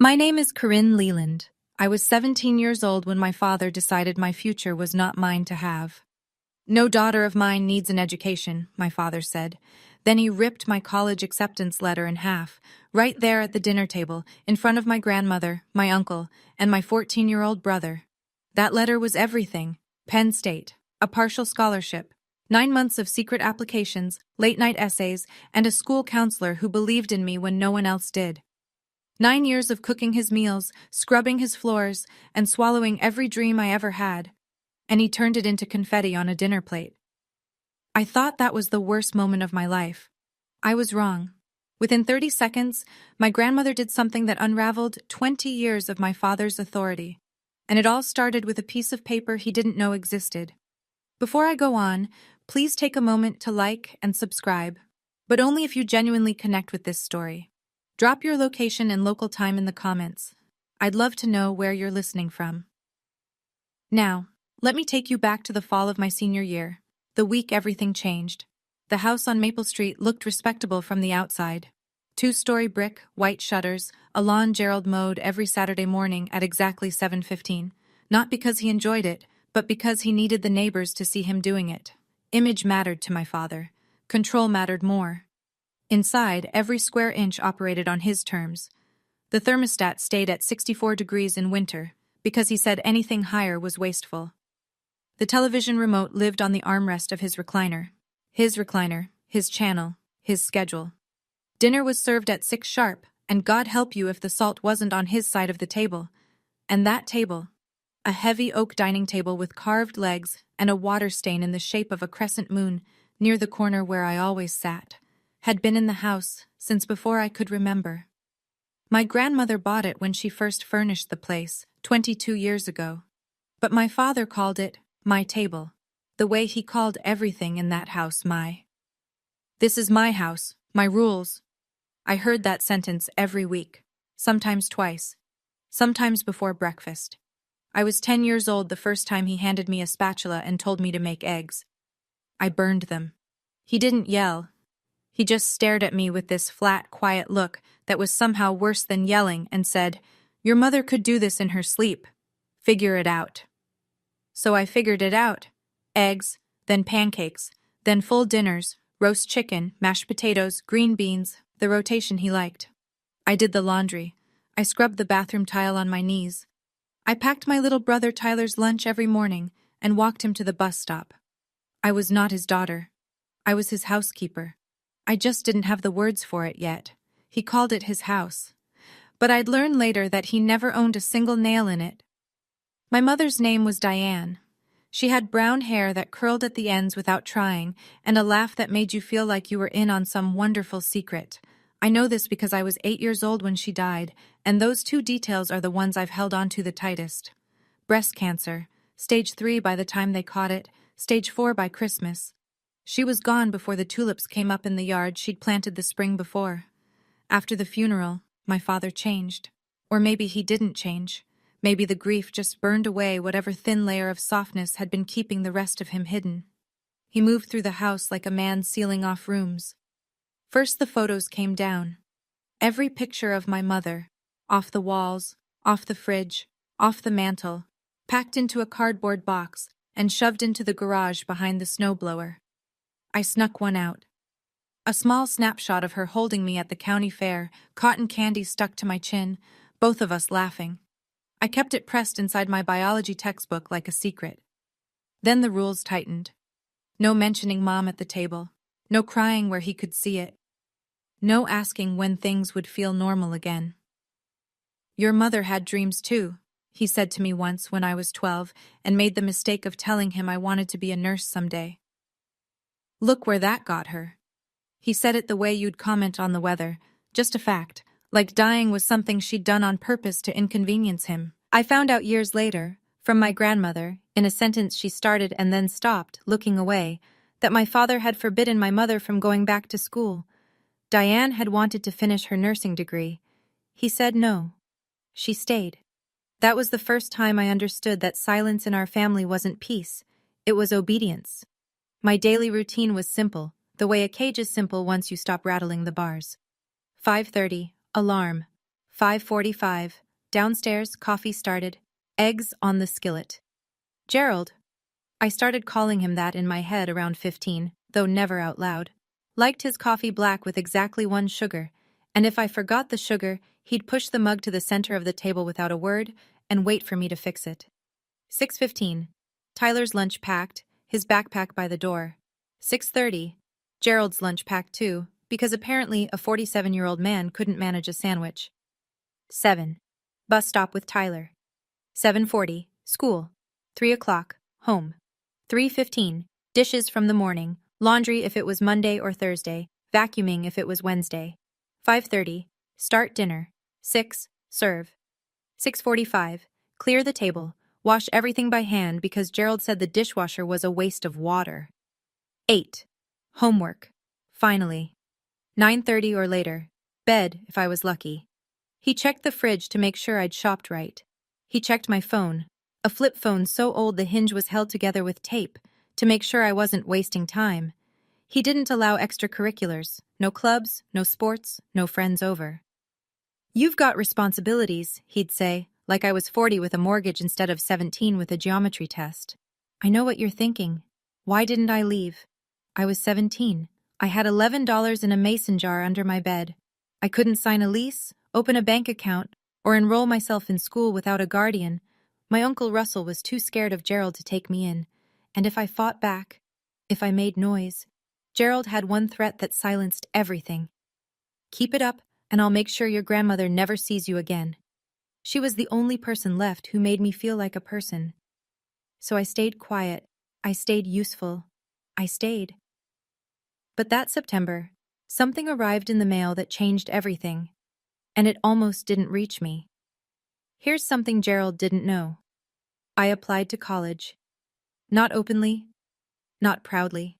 My name is Corinne Leland. I was 17 years old when my father decided my future was not mine to have. No daughter of mine needs an education, my father said. Then he ripped my college acceptance letter in half, right there at the dinner table, in front of my grandmother, my uncle, and my 14-year-old brother. That letter was everything: Penn State, a partial scholarship, 9 months of secret applications, late-night essays, and a school counselor who believed in me when no one else did. 9 years of cooking his meals, scrubbing his floors, and swallowing every dream I ever had. And he turned it into confetti on a dinner plate. I thought that was the worst moment of my life. I was wrong. Within 30 seconds, my grandmother did something that unraveled 20 years of my father's authority. And it all started with a piece of paper he didn't know existed. Before I go on, please take a moment to like and subscribe, but only if you genuinely connect with this story. Drop your location and local time in the comments. I'd love to know where you're listening from. Now, let me take you back to the fall of my senior year, the week everything changed. The house on Maple Street looked respectable from the outside. 2-story brick, white shutters, a lawn Gerald mowed every Saturday morning at exactly 7:15. Not because he enjoyed it, but because he needed the neighbors to see him doing it. Image mattered to my father. Control mattered more. Inside, every square inch operated on his terms. The thermostat stayed at 64 degrees in winter, because he said anything higher was wasteful. The television remote lived on the armrest of his recliner. His recliner, his channel, his schedule. Dinner was served at 6 sharp, and God help you if the salt wasn't on his side of the table. And that table, a heavy oak dining table with carved legs and a water stain in the shape of a crescent moon near the corner where I always sat, had been in the house since before I could remember. My grandmother bought it when she first furnished the place, 22 years ago. But my father called it my table, the way he called everything in that house my. This is my house, my rules. I heard that sentence every week, sometimes twice, sometimes before breakfast. I was 10 years old the first time he handed me a spatula and told me to make eggs. I burned them. He didn't yell. He just stared at me with this flat, quiet look that was somehow worse than yelling and said, "Your mother could do this in her sleep. Figure it out." So I figured it out. Eggs, then pancakes, then full dinners, roast chicken, mashed potatoes, green beans, the rotation he liked. I did the laundry. I scrubbed the bathroom tile on my knees. I packed my little brother Tyler's lunch every morning and walked him to the bus stop. I was not his daughter. I was his housekeeper. I just didn't have the words for it yet. He called it his house. But I'd learn later that he never owned a single nail in it. My mother's name was Diane. She had brown hair that curled at the ends without trying, and a laugh that made you feel like you were in on some wonderful secret. I know this because I was 8 years old when she died, and those 2 details are the ones I've held on to the tightest. Breast cancer, stage 3 by the time they caught it, stage 4 by Christmas. She was gone before the tulips came up in the yard she'd planted the spring before. After the funeral, my father changed. Or maybe he didn't change. Maybe the grief just burned away whatever thin layer of softness had been keeping the rest of him hidden. He moved through the house like a man sealing off rooms. First the photos came down. Every picture of my mother, off the walls, off the fridge, off the mantel, packed into a cardboard box and shoved into the garage behind the snowblower. I snuck one out. A small snapshot of her holding me at the county fair, cotton candy stuck to my chin, both of us laughing. I kept it pressed inside my biology textbook like a secret. Then the rules tightened. No mentioning Mom at the table. No crying where he could see it. No asking when things would feel normal again. "Your mother had dreams too," he said to me once when I was 12 and made the mistake of telling him I wanted to be a nurse someday. "Look where that got her." He said it the way you'd comment on the weather, just a fact, like dying was something she'd done on purpose to inconvenience him. I found out years later, from my grandmother, in a sentence she started and then stopped, looking away, that my father had forbidden my mother from going back to school. Diane had wanted to finish her nursing degree. He said no. She stayed. That was the first time I understood that silence in our family wasn't peace, it was obedience. My daily routine was simple, the way a cage is simple once you stop rattling the bars. 5:30, alarm. 5:45. Downstairs, coffee started. Eggs on the skillet. Gerald. I started calling him that in my head around 15, though never out loud. Liked his coffee black with exactly 1 sugar, and if I forgot the sugar, he'd push the mug to the center of the table without a word and wait for me to fix it. 6:15. Tyler's lunch packed, his backpack by the door. 6:30. Gerald's lunch packed too, because apparently a 47-year-old man couldn't manage a sandwich. 7. Bus stop with Tyler. 7:40. School. 3 o'clock. Home. 3:15. Dishes from the morning. Laundry if it was Monday or Thursday. Vacuuming if it was Wednesday. 5:30. Start dinner. 6. Serve. 6:45. Clear the table. Wash everything by hand because Gerald said the dishwasher was a waste of water. 8. Homework. Finally. 9:30 or later. Bed if I was lucky. He checked the fridge to make sure I'd shopped right. He checked my phone. A flip phone so old the hinge was held together with tape to make sure I wasn't wasting time. He didn't allow extracurriculars. No clubs, no sports, no friends over. You've got responsibilities, he'd say, like I was 40 with a mortgage instead of 17 with a geometry test. I know what you're thinking. Why didn't I leave? I was 17. I had $11 in a mason jar under my bed. I couldn't sign a lease, open a bank account, or enroll myself in school without a guardian. My Uncle Russell was too scared of Gerald to take me in, and if I fought back, if I made noise, Gerald had one threat that silenced everything. Keep it up, and I'll make sure your grandmother never sees you again. She was the only person left who made me feel like a person. So I stayed quiet. I stayed useful. I stayed. But that September, something arrived in the mail that changed everything, and it almost didn't reach me. Here's something Gerald didn't know. I applied to college. Not openly, not proudly.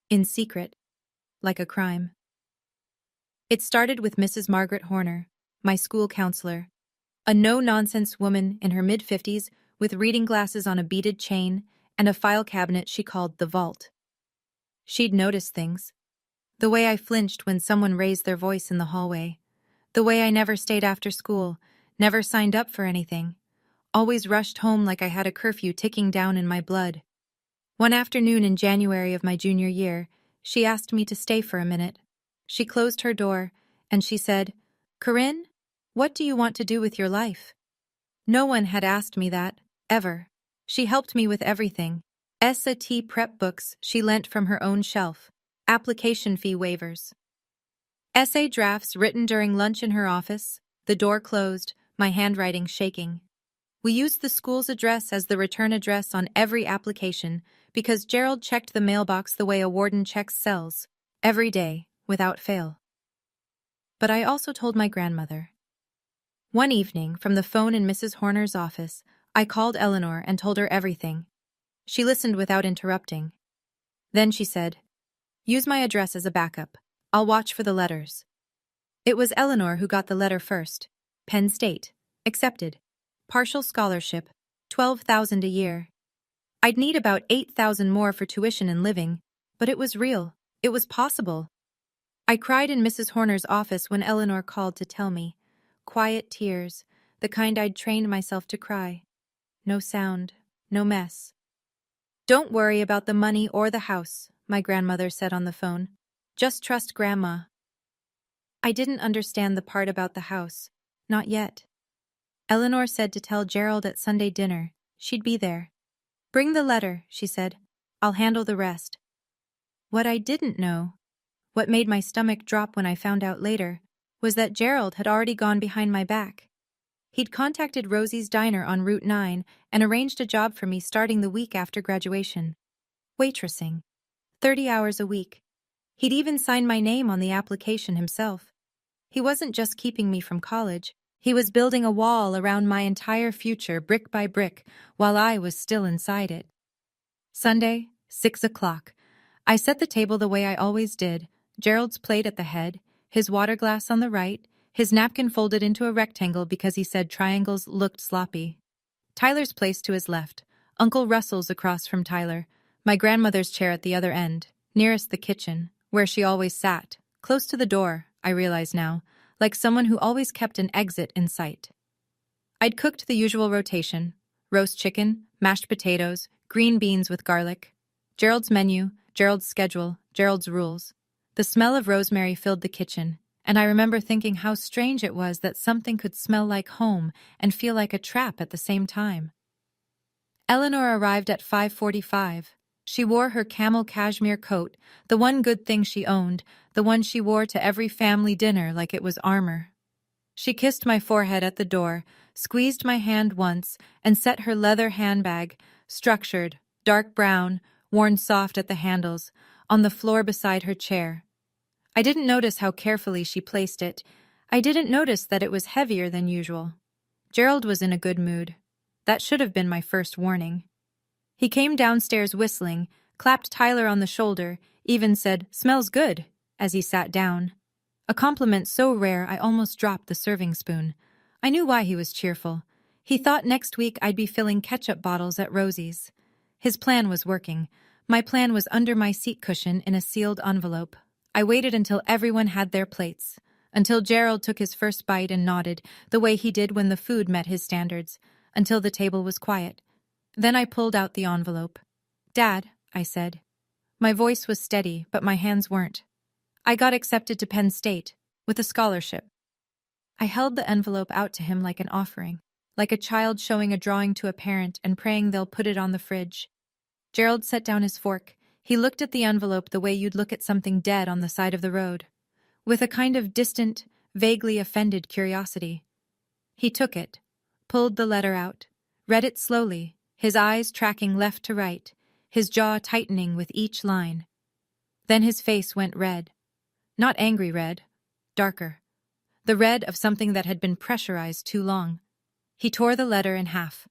In secret, like a crime. It started with Mrs. Margaret Horner, my school counselor, a no-nonsense woman in her mid-50s with reading glasses on a beaded chain and a file cabinet she called the vault. She'd noticed things. The way I flinched when someone raised their voice in the hallway. The way I never stayed after school, never signed up for anything. Always rushed home like I had a curfew ticking down in my blood. One afternoon in January of my junior year, she asked me to stay for a minute. She closed her door, and she said, "Corinne, what do you want to do with your life?" No one had asked me that, ever. She helped me with everything. SAT prep books she lent from her own shelf. Application fee waivers. Essay drafts written during lunch in her office, the door closed, my handwriting shaking. We used the school's address as the return address on every application because Gerald checked the mailbox the way a warden checks cells, every day, without fail. But I also told my grandmother. One evening, from the phone in Mrs. Horner's office, I called Eleanor and told her everything. She listened without interrupting. Then she said, "Use my address as a backup. I'll watch for the letters." It was Eleanor who got the letter first. Penn State. Accepted. Partial scholarship. $12,000 a year. I'd need about $8,000 more for tuition and living, but it was real. It was possible. I cried in Mrs. Horner's office when Eleanor called to tell me. Quiet tears, the kind I'd trained myself to cry. No sound, no mess. "Don't worry about the money or the house," my grandmother said on the phone. "Just trust Grandma." I didn't understand the part about the house. Not yet. Eleanor said to tell Gerald at Sunday dinner. She'd be there. "Bring the letter," she said. "I'll handle the rest." What I didn't know, what made my stomach drop when I found out later, was that Gerald had already gone behind my back. He'd contacted Rosie's Diner on Route 9 and arranged a job for me starting the week after graduation. Waitressing. 30 hours a week. He'd even signed my name on the application himself. He wasn't just keeping me from college. He was building a wall around my entire future brick by brick while I was still inside it. Sunday, 6 o'clock. I set the table the way I always did, Gerald's plate at the head, his water glass on the right, his napkin folded into a rectangle because he said triangles looked sloppy. Tyler's place to his left, Uncle Russell's across from Tyler, my grandmother's chair at the other end, nearest the kitchen, where she always sat, close to the door, I realize now, like someone who always kept an exit in sight. I'd cooked the usual rotation: roast chicken, mashed potatoes, green beans with garlic. Gerald's menu, Gerald's schedule, Gerald's rules. The smell of rosemary filled the kitchen, and I remember thinking how strange it was that something could smell like home and feel like a trap at the same time. Eleanor arrived at 5:45. She wore her camel cashmere coat, the one good thing she owned, the one she wore to every family dinner like it was armor. She kissed my forehead at the door, squeezed my hand once, and set her leather handbag, structured, dark brown, worn soft at the handles, on the floor beside her chair. I didn't notice how carefully she placed it. I didn't notice that it was heavier than usual. Gerald was in a good mood. That should have been my first warning. He came downstairs whistling, clapped Tyler on the shoulder, even said, "Smells good," as he sat down. A compliment so rare I almost dropped the serving spoon. I knew why he was cheerful. He thought next week I'd be filling ketchup bottles at Rosie's. His plan was working. My plan was under my seat cushion in a sealed envelope. I waited until everyone had their plates, until Gerald took his first bite and nodded, the way he did when the food met his standards, until the table was quiet. Then I pulled out the envelope. "Dad," I said. My voice was steady, but my hands weren't. "I got accepted to Penn State, with a scholarship." I held the envelope out to him like an offering, like a child showing a drawing to a parent and praying they'll put it on the fridge. Gerald set down his fork. He looked at the envelope the way you'd look at something dead on the side of the road, with a kind of distant, vaguely offended curiosity. He took it, pulled the letter out, read it slowly, his eyes tracking left to right, his jaw tightening with each line. Then his face went red. Not angry red, darker. The red of something that had been pressurized too long. He tore the letter in half.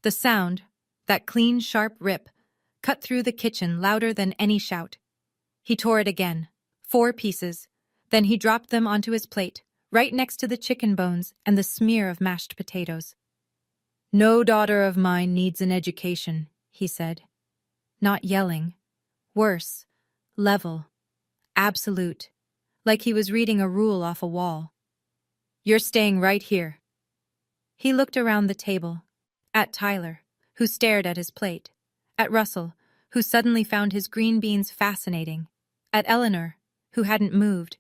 The sound, that clean, sharp rip, cut through the kitchen louder than any shout. He tore it again, 4 pieces. Then he dropped them onto his plate, right next to the chicken bones and the smear of mashed potatoes. "No daughter of mine needs an education," he said. Not yelling. Worse. Level. Absolute. Like he was reading a rule off a wall. "You're staying right here." He looked around the table. At Tyler, who stared at his plate. At Russell, who suddenly found his green beans fascinating. At Eleanor, who hadn't moved.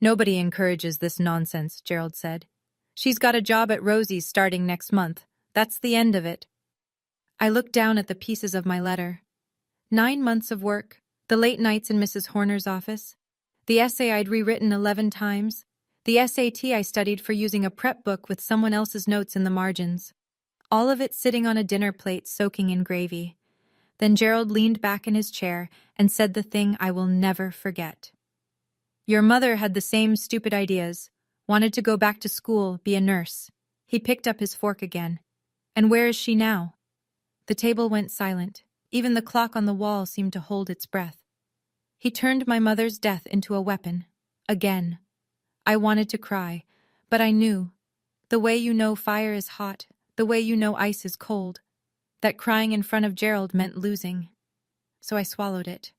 "Nobody encourages this nonsense," Gerald said. "She's got a job at Rosie's starting next month. That's the end of it." I looked down at the pieces of my letter. 9 months of work, the late nights in Mrs. Horner's office, the essay I'd rewritten 11 times, the SAT I studied for using a prep book with someone else's notes in the margins. All of it sitting on a dinner plate soaking in gravy. Then Gerald leaned back in his chair and said the thing I will never forget. "Your mother had the same stupid ideas. Wanted to go back to school, be a nurse." He picked up his fork again. "And where is she now?" The table went silent. Even the clock on the wall seemed to hold its breath. He turned my mother's death into a weapon. Again. I wanted to cry, but I knew. The way you know fire is hot, the way you know ice is cold. That crying in front of Gerald meant losing. So I swallowed it.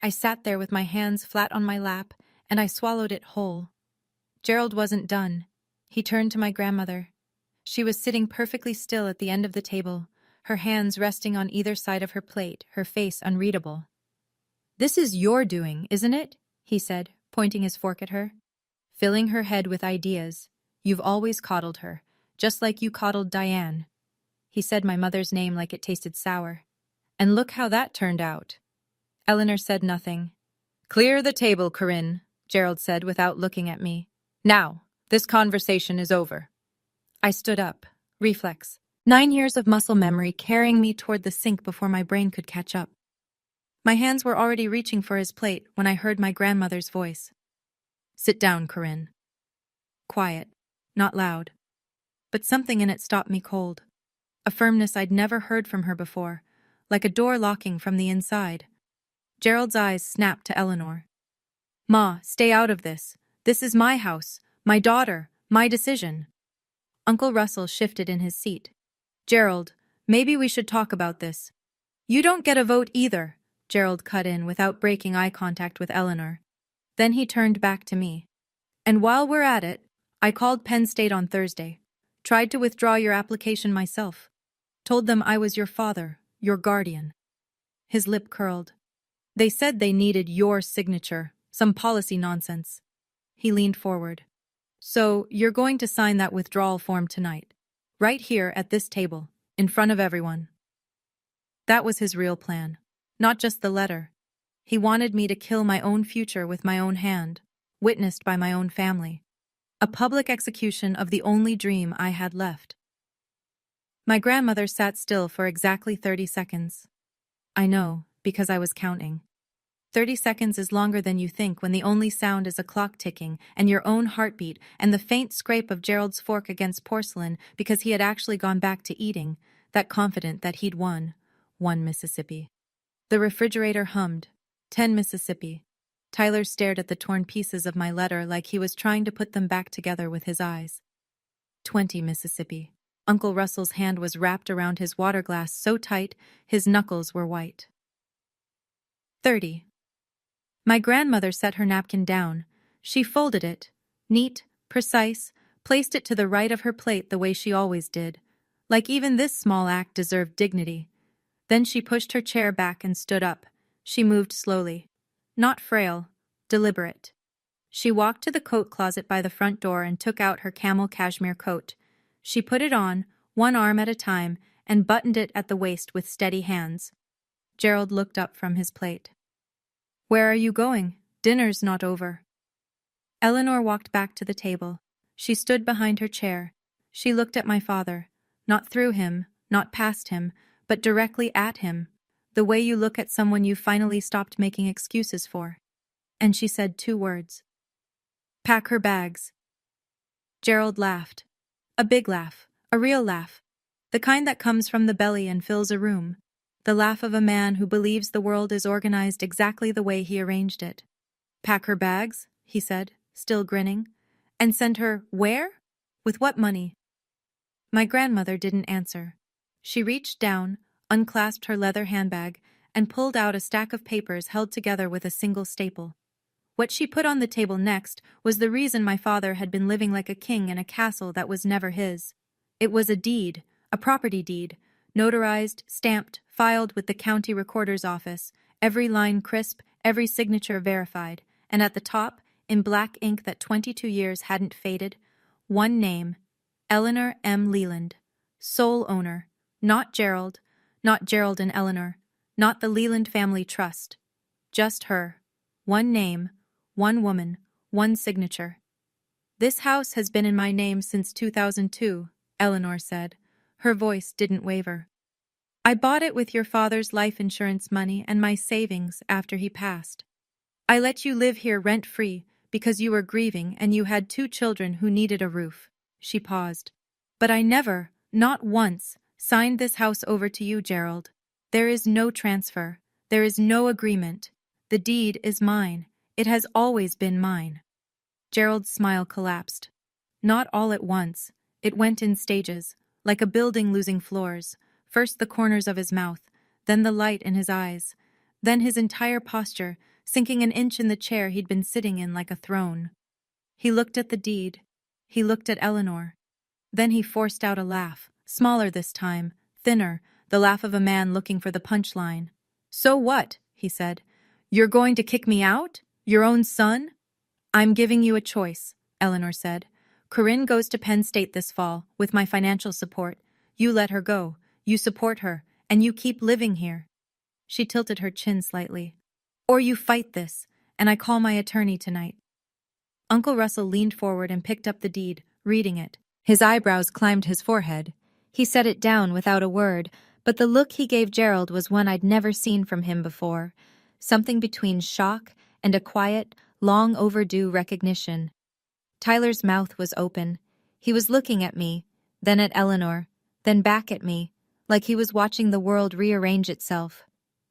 I sat there with my hands flat on my lap, and I swallowed it whole. Gerald wasn't done. He turned to my grandmother. She was sitting perfectly still at the end of the table, her hands resting on either side of her plate, her face unreadable. "This is your doing, isn't it?" he said, pointing his fork at her. "Filling her head with ideas. You've always coddled her, just like you coddled Diane." He said my mother's name like it tasted sour. "And look how that turned out." Eleanor said nothing. "Clear the table, Corinne," Gerald said without looking at me. "Now, this conversation is over." I stood up. Reflex. 9 years of muscle memory carrying me toward the sink before my brain could catch up. My hands were already reaching for his plate when I heard my grandmother's voice. "Sit down, Corinne." Quiet. Not loud. But something in it stopped me cold. A firmness I'd never heard from her before, like a door locking from the inside. Gerald's eyes snapped to Eleanor. "Ma, stay out of this. This is my house, my daughter, my decision." Uncle Russell shifted in his seat. "Gerald, maybe we should talk about this." "You don't get a vote either," Gerald cut in without breaking eye contact with Eleanor. Then he turned back to me. And while we're at it, I called Penn State on Thursday. Tried to withdraw your application myself. Told them I was your father, your guardian. His lip curled. They said they needed your signature, some policy nonsense. He leaned forward. So, you're going to sign that withdrawal form tonight. Right here at this table, in front of everyone. That was his real plan. Not just the letter. He wanted me to kill my own future with my own hand, witnessed by my own family. A public execution of the only dream I had left. My grandmother sat still for exactly 30 seconds. I know, because I was counting. 30 seconds is longer than you think when the only sound is a clock ticking and your own heartbeat and the faint scrape of Gerald's fork against porcelain because he had actually gone back to eating, that confident that he'd won. 1 Mississippi. The refrigerator hummed. 10 Mississippi. Tyler stared at the torn pieces of my letter like he was trying to put them back together with his eyes. 20 Mississippi. Uncle Russell's hand was wrapped around his water glass so tight his knuckles were white. 30. My grandmother set her napkin down. She folded it, neat, precise, placed it to the right of her plate the way she always did, like even this small act deserved dignity. Then she pushed her chair back and stood up. She moved slowly. Not frail, deliberate. She walked to the coat closet by the front door and took out her camel cashmere coat. She put it on, one arm at a time, and buttoned it at the waist with steady hands. Gerald looked up from his plate. Where are you going? Dinner's not over. Eleanor walked back to the table. She stood behind her chair. She looked at my father, not through him, not past him, but directly at him, the way you look at someone you finally stopped making excuses for. And she said 2 words. Pack her bags. Gerald laughed. A big laugh, a real laugh, the kind that comes from the belly and fills a room. The laugh of a man who believes the world is organized exactly the way he arranged it. Pack her bags, he said, still grinning. And send her where? With what money? My grandmother didn't answer. She reached down, unclasped her leather handbag, and pulled out a stack of papers held together with a single staple. What she put on the table next was the reason my father had been living like a king in a castle that was never his. It was a deed, a property deed, notarized, stamped, filed with the county recorder's office, every line crisp, every signature verified, and at the top, in black ink that 22 years hadn't faded, one name, Eleanor M. Leland, sole owner, not Gerald and Eleanor, not the Leland Family Trust, just her, one name, one woman, one signature. This house has been in my name since 2002, Eleanor said. Her voice didn't waver. I bought it with your father's life insurance money and my savings after he passed. I let you live here rent-free because you were grieving and you had 2 children who needed a roof. She paused. But I never, not once, signed this house over to you, Gerald. There is no transfer. There is no agreement. The deed is mine. It has always been mine. Gerald's smile collapsed. Not all at once. It went in stages, like a building losing floors. First the corners of his mouth, then the light in his eyes, then his entire posture, sinking an inch in the chair he'd been sitting in like a throne. He looked at the deed. He looked at Eleanor. Then he forced out a laugh, smaller this time, thinner, the laugh of a man looking for the punchline. So what? He said. You're going to kick me out? Your own son? I'm giving you a choice, Eleanor said. Corinne goes to Penn State this fall, with my financial support. You let her go. You support her, and you keep living here. She tilted her chin slightly. Or you fight this, and I call my attorney tonight. Uncle Russell leaned forward and picked up the deed, reading it. His eyebrows climbed his forehead. He set it down without a word, but the look he gave Gerald was one I'd never seen from him before. Something between shock and a quiet, long overdue recognition. Tyler's mouth was open. He was looking at me, then at Eleanor, then back at me, like he was watching the world rearrange itself.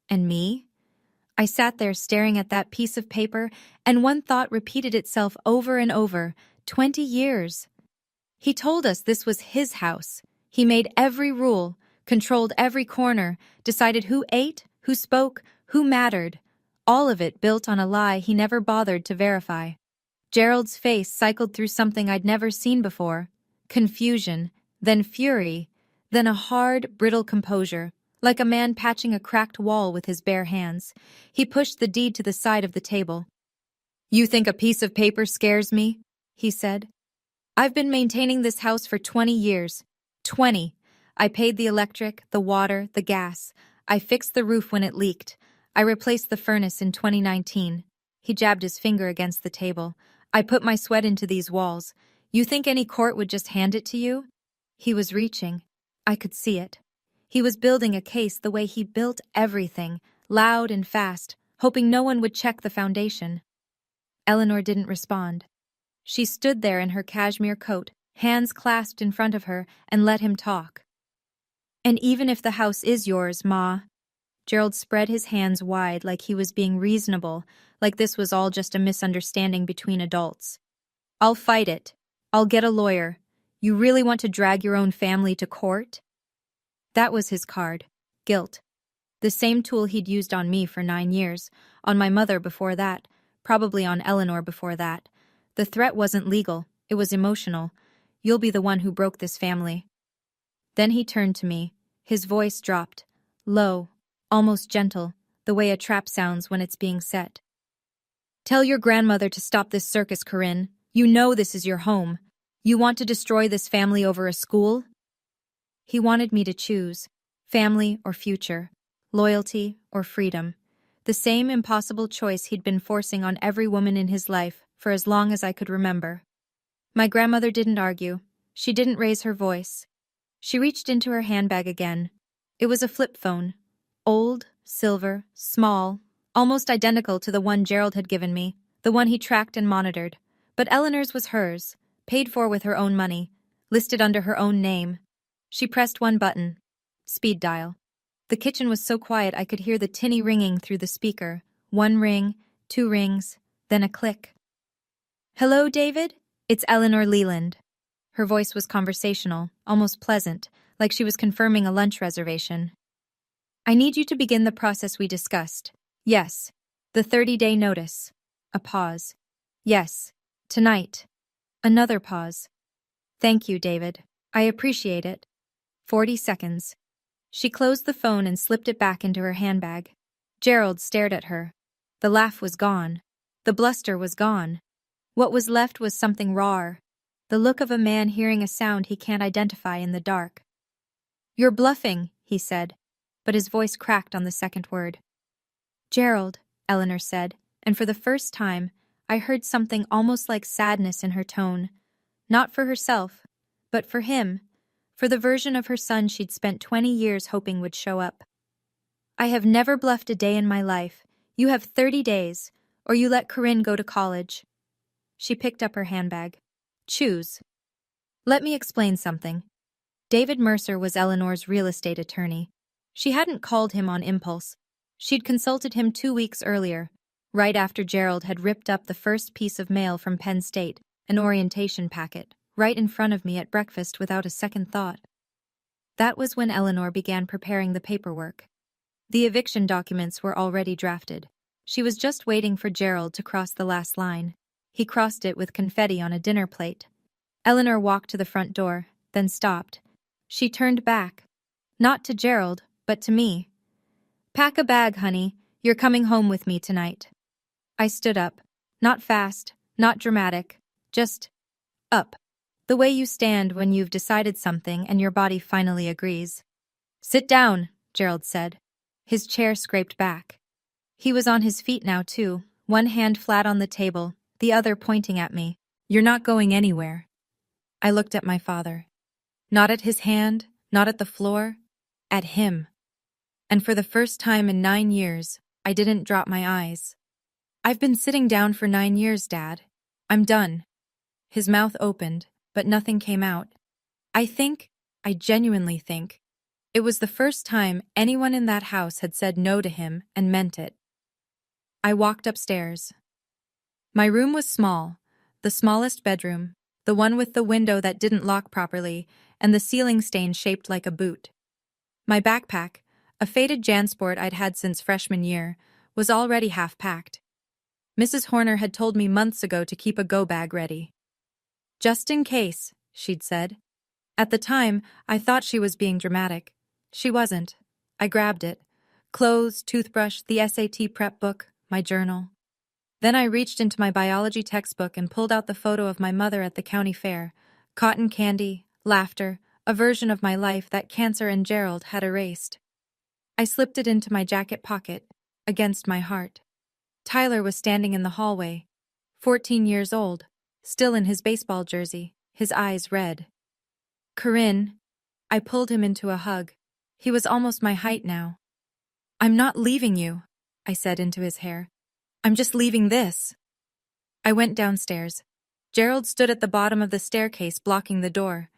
And me? I sat there staring at that piece of paper, and one thought repeated itself over and over. 20 years. He told us this was his house. He made every rule, controlled every corner, decided who ate, who spoke, who mattered. All of it built on a lie he never bothered to verify. Gerald's face cycled through something I'd never seen before: confusion, then fury, then a hard, brittle composure, like a man patching a cracked wall with his bare hands. He pushed the deed to the side of the table. "You think a piece of paper scares me?" he said. "I've been maintaining this house for 20 years. 20. I paid the electric, the water, the gas. I fixed the roof when it leaked. I replaced the furnace in 2019. He jabbed his finger against the table. I put my sweat into these walls. You think any court would just hand it to you?" He was reaching. I could see it. He was building a case the way he built everything, loud and fast, hoping no one would check the foundation. Eleanor didn't respond. She stood there in her cashmere coat, hands clasped in front of her, and let him talk. "And even if the house is yours, Ma," Gerald spread his hands wide like he was being reasonable, like this was all just a misunderstanding between adults. "I'll fight it. I'll get a lawyer. You really want to drag your own family to court?" That was his card. Guilt. The same tool he'd used on me for 9 years, on my mother before that, probably on Eleanor before that. The threat wasn't legal, it was emotional. "You'll be the one who broke this family." Then he turned to me. His voice dropped, low, almost gentle, the way a trap sounds when it's being set. "Tell your grandmother to stop this circus, Corinne. You know this is your home. You want to destroy this family over a school?" He wanted me to choose, family or future, loyalty or freedom. The same impossible choice he'd been forcing on every woman in his life for as long as I could remember. My grandmother didn't argue. She didn't raise her voice. She reached into her handbag again. It was a flip phone. Old, silver, small, almost identical to the one Gerald had given me, the one he tracked and monitored. But Eleanor's was hers, paid for with her own money, listed under her own name. She pressed one button. Speed dial. The kitchen was so quiet I could hear the tinny ringing through the speaker. 1 ring, 2 rings, then a click. "Hello, David? It's Eleanor Leland." Her voice was conversational, almost pleasant, like she was confirming a lunch reservation. "I need you to begin the process we discussed. Yes. The 30-day notice." A pause. "Yes. Tonight." Another pause. "Thank you, David. I appreciate it." 40 seconds. She closed the phone and slipped it back into her handbag. Gerald stared at her. The laugh was gone. The bluster was gone. What was left was something rawer. The look of a man hearing a sound he can't identify in the dark. "You're bluffing," he said, but his voice cracked on the second word. "Gerald," Eleanor said, and for the first time, I heard something almost like sadness in her tone. Not for herself, but for him, for the version of her son she'd spent 20 years hoping would show up. "I have never bluffed a day in my life. You have 30 days, or you let Corinne go to college." She picked up her handbag. "Choose." "Let me explain something." David Mercer was Eleanor's real estate attorney. She hadn't called him on impulse. She'd consulted him 2 weeks earlier, right after Gerald had ripped up the first piece of mail from Penn State, an orientation packet, right in front of me at breakfast without a second thought. That was when Eleanor began preparing the paperwork. The eviction documents were already drafted. She was just waiting for Gerald to cross the last line. He crossed it with confetti on a dinner plate. Eleanor walked to the front door, then stopped. She turned back. Not to Gerald, but to me. "Pack a bag, honey. You're coming home with me tonight." I stood up. Not fast, not dramatic, just up. The way you stand when you've decided something and your body finally agrees. "Sit down," Gerald said. His chair scraped back. He was on his feet now, too, one hand flat on the table, the other pointing at me. "You're not going anywhere." I looked at my father. Not at his hand, not at the floor, at him. And for the first time in 9 years, I didn't drop my eyes. "I've been sitting down for 9 years, Dad. I'm done." His mouth opened, but nothing came out. I genuinely think, it was the first time anyone in that house had said no to him and meant it. I walked upstairs. My room was small, the smallest bedroom, the one with the window that didn't lock properly, and the ceiling stain shaped like a boot. My backpack, a faded JanSport I'd had since freshman year, was already half packed. Mrs. Horner had told me months ago to keep a go bag ready. Just in case, she'd said. At the time, I thought she was being dramatic. She wasn't. I grabbed it. Clothes, toothbrush, the SAT prep book, my journal. Then I reached into my biology textbook and pulled out the photo of my mother at the county fair. Cotton candy, laughter, a version of my life that cancer and Gerald had erased. I slipped it into my jacket pocket, against my heart. Tyler was standing in the hallway, 14 years old, still in his baseball jersey, his eyes red. Corinne, I pulled him into a hug. He was almost my height now. I'm not leaving you, I said into his hair. I'm just leaving this. I went downstairs. Gerald stood at the bottom of the staircase blocking the door.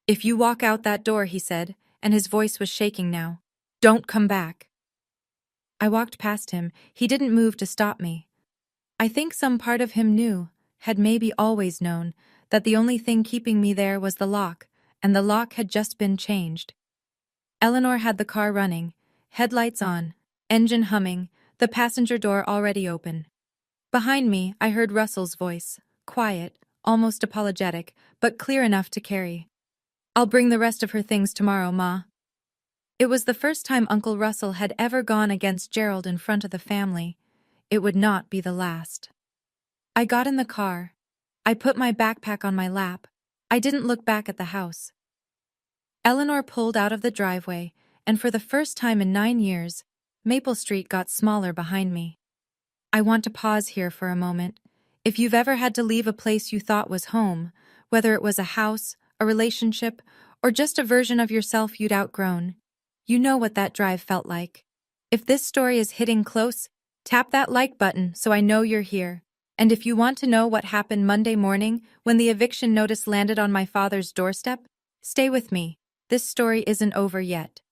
If you walk out that door, he said, and his voice was shaking now, don't come back. I walked past him. He didn't move to stop me. I think some part of him knew, had maybe always known, that the only thing keeping me there was the lock, and the lock had just been changed. Eleanor had the car running, headlights on, engine humming, the passenger door already open. Behind me, I heard Russell's voice, quiet, almost apologetic, but clear enough to carry. I'll bring the rest of her things tomorrow, Ma. It was the first time Uncle Russell had ever gone against Gerald in front of the family. It would not be the last. I got in the car. I put my backpack on my lap. I didn't look back at the house. Eleanor pulled out of the driveway, and for the first time in 9 years, Maple Street got smaller behind me. I want to pause here for a moment. If you've ever had to leave a place you thought was home, whether it was a house, a relationship, or just a version of yourself you'd outgrown, you know what that drive felt like. If this story is hitting close, tap that like button so I know you're here. And if you want to know what happened Monday morning when the eviction notice landed on my father's doorstep, stay with me. This story isn't over yet.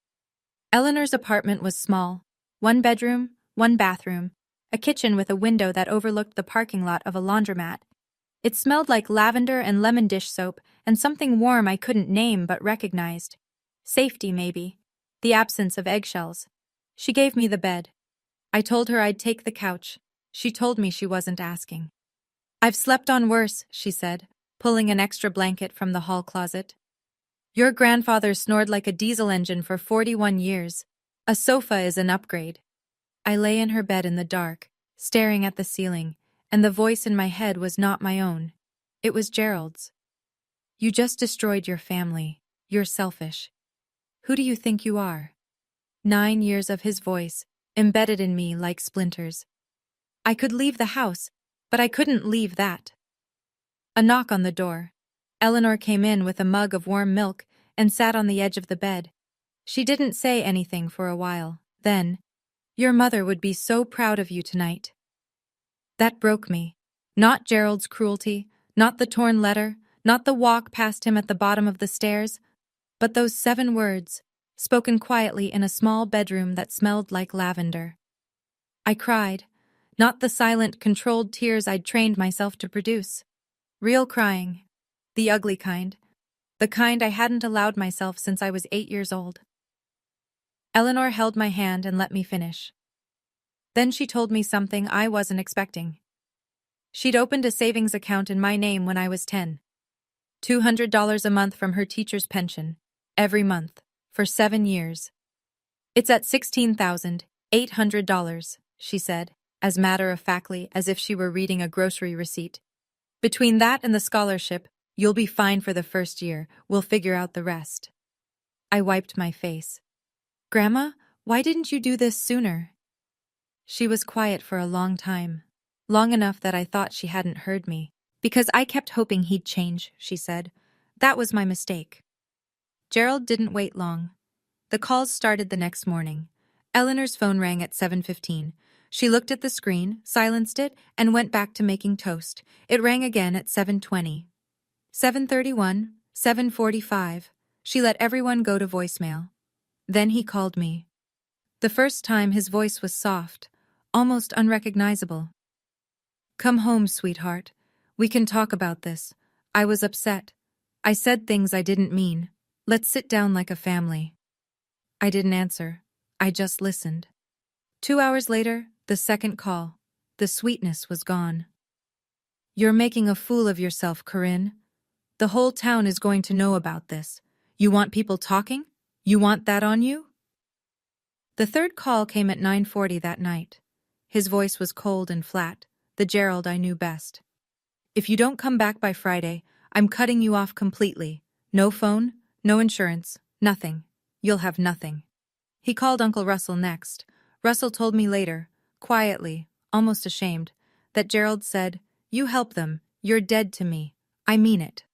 Eleanor's apartment was small. 1 bedroom, 1 bathroom, a kitchen with a window that overlooked the parking lot of a laundromat. It smelled like lavender and lemon dish soap and something warm I couldn't name but recognized. Safety, maybe. The absence of eggshells. She gave me the bed. I told her I'd take the couch. She told me she wasn't asking. I've slept on worse, she said, pulling an extra blanket from the hall closet. Your grandfather snored like a diesel engine for 41 years. A sofa is an upgrade. I lay in her bed in the dark, staring at the ceiling, and the voice in my head was not my own. It was Gerald's. You just destroyed your family. You're selfish. Who do you think you are? 9 years of his voice, embedded in me like splinters. I could leave the house, but I couldn't leave that. A knock on the door. Eleanor came in with a mug of warm milk and sat on the edge of the bed. She didn't say anything for a while. Then, your mother would be so proud of you tonight. That broke me. Not Gerald's cruelty, not the torn letter, not the walk past him at the bottom of the stairs, but those 7 words, spoken quietly in a small bedroom that smelled like lavender. I cried, not the silent, controlled tears I'd trained myself to produce. Real crying. The ugly kind. The kind I hadn't allowed myself since I was 8 years old. Eleanor held my hand and let me finish. Then she told me something I wasn't expecting. She'd opened a savings account in my name when I was 10. $200 a month from her teacher's pension, every month, for 7 years. It's at $16,800, she said, as matter-of-factly as if she were reading a grocery receipt. Between that and the scholarship, you'll be fine for the first year. We'll figure out the rest. I wiped my face. Grandma, why didn't you do this sooner? She was quiet for a long time. Long enough that I thought she hadn't heard me. Because I kept hoping he'd change, she said. That was my mistake. Gerald didn't wait long. The calls started the next morning. Eleanor's phone rang at 7:15. She looked at the screen, silenced it, and went back to making toast. It rang again at 7:20. 7:31, 7:45. She let everyone go to voicemail. Then he called me. The first time his voice was soft, almost unrecognizable. Come home, sweetheart. We can talk about this. I was upset. I said things I didn't mean. Let's sit down like a family. I didn't answer. I just listened. 2 hours later, the second call. The sweetness was gone. "You're making a fool of yourself, Corinne. The whole town is going to know about this. You want people talking? You want that on you?" The third call came at 9:40 that night. His voice was cold and flat, the Gerald I knew best. "If you don't come back by Friday, I'm cutting you off completely. No phone, no insurance, nothing. You'll have nothing." He called Uncle Russell next. Russell told me later, quietly, almost ashamed, that Gerald said, "You help them, you're dead to me. I mean it."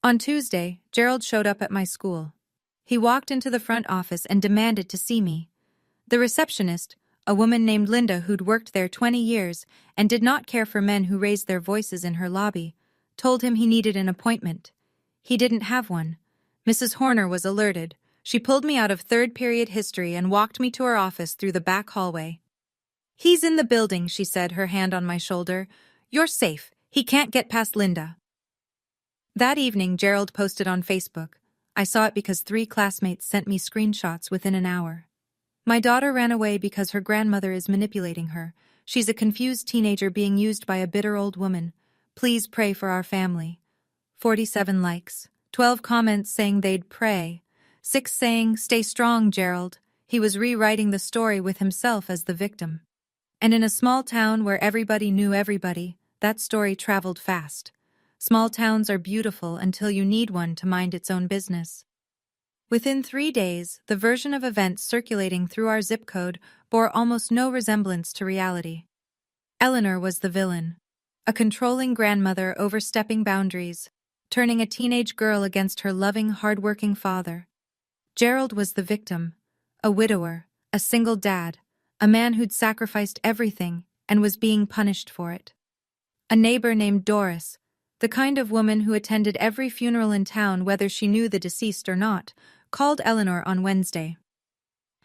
On Tuesday, Gerald showed up at my school. He walked into the front office and demanded to see me. The receptionist, a woman named Linda who'd worked there 20 years and did not care for men who raised their voices in her lobby, told him he needed an appointment. He didn't have one. Mrs. Horner was alerted. She pulled me out of third-period history and walked me to her office through the back hallway. "He's in the building," she said, her hand on my shoulder. "You're safe. He can't get past Linda." That evening, Gerald posted on Facebook. I saw it because 3 classmates sent me screenshots within an hour. "My daughter ran away because her grandmother is manipulating her. She's a confused teenager being used by a bitter old woman. Please pray for our family." 47 likes. 12 comments saying they'd pray. 6 saying, "Stay strong, Gerald." He was rewriting the story with himself as the victim. And in a small town where everybody knew everybody, that story traveled fast. Small towns are beautiful until you need one to mind its own business. Within 3 days, the version of events circulating through our zip code bore almost no resemblance to reality. Eleanor was the villain, a controlling grandmother overstepping boundaries, turning a teenage girl against her loving, hard-working father. Gerald was the victim, a widower, a single dad, a man who'd sacrificed everything and was being punished for it. A neighbor named Doris, the kind of woman who attended every funeral in town whether she knew the deceased or not, called Eleanor on Wednesday.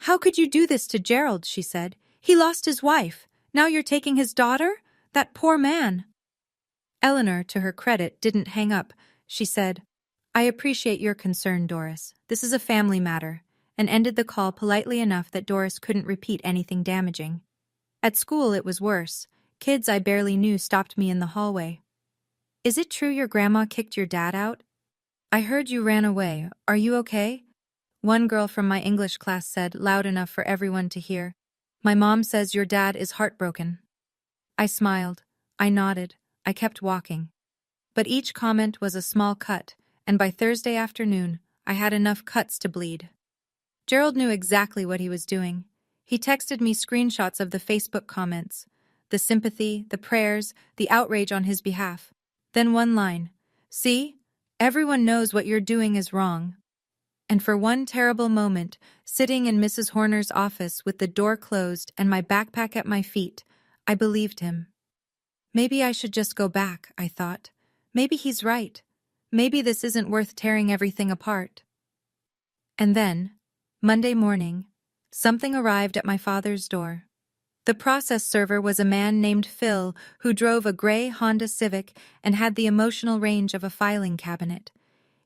"How could you do this to Gerald?" she said. "He lost his wife. Now you're taking his daughter? That poor man." Eleanor, to her credit, didn't hang up. She said, "I appreciate your concern, Doris. This is a family matter," and ended the call politely enough that Doris couldn't repeat anything damaging. At school, it was worse. Kids I barely knew stopped me in the hallway. "Is it true your grandma kicked your dad out? I heard you ran away. Are you okay?" One girl from my English class said, loud enough for everyone to hear, "My mom says your dad is heartbroken." I smiled. I nodded. I kept walking. But each comment was a small cut, and by Thursday afternoon, I had enough cuts to bleed. Gerald knew exactly what he was doing. He texted me screenshots of the Facebook comments, the sympathy, the prayers, the outrage on his behalf. Then one line, "See? Everyone knows what you're doing is wrong." And for one terrible moment, sitting in Mrs. Horner's office with the door closed and my backpack at my feet, I believed him. Maybe I should just go back, I thought. Maybe he's right. Maybe this isn't worth tearing everything apart. And then, Monday morning, something arrived at my father's door. The process server was a man named Phil who drove a gray Honda Civic and had the emotional range of a filing cabinet.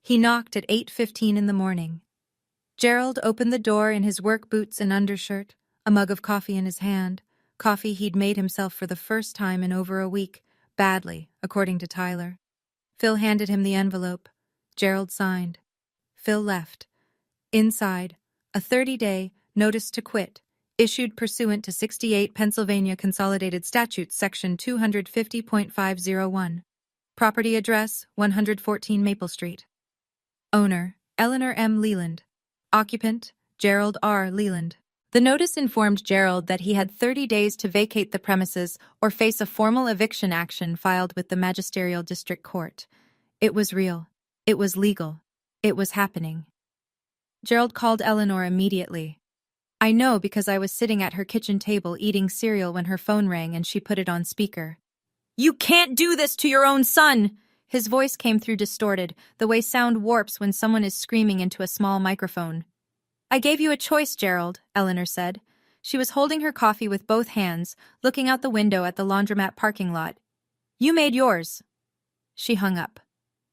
He knocked at 8:15 in the morning. Gerald opened the door in his work boots and undershirt, a mug of coffee in his hand, coffee he'd made himself for the first time in over a week, badly, according to Tyler. Phil handed him the envelope. Gerald signed. Phil left. Inside, a 30-day notice to quit, issued pursuant to 68 Pennsylvania Consolidated Statutes Section 250.501. Property address, 114 Maple Street. Owner, Eleanor M. Leland. Occupant, Gerald R. Leland. The notice informed Gerald that he had 30 days to vacate the premises or face a formal eviction action filed with the Magisterial District Court. It was real. It was legal. It was happening. Gerald called Eleanor immediately. I know because I was sitting at her kitchen table eating cereal when her phone rang and she put it on speaker. "You can't do this to your own son!" His voice came through distorted, the way sound warps when someone is screaming into a small microphone. "I gave you a choice, Gerald," Eleanor said. She was holding her coffee with both hands, looking out the window at the laundromat parking lot. "You made yours." She hung up.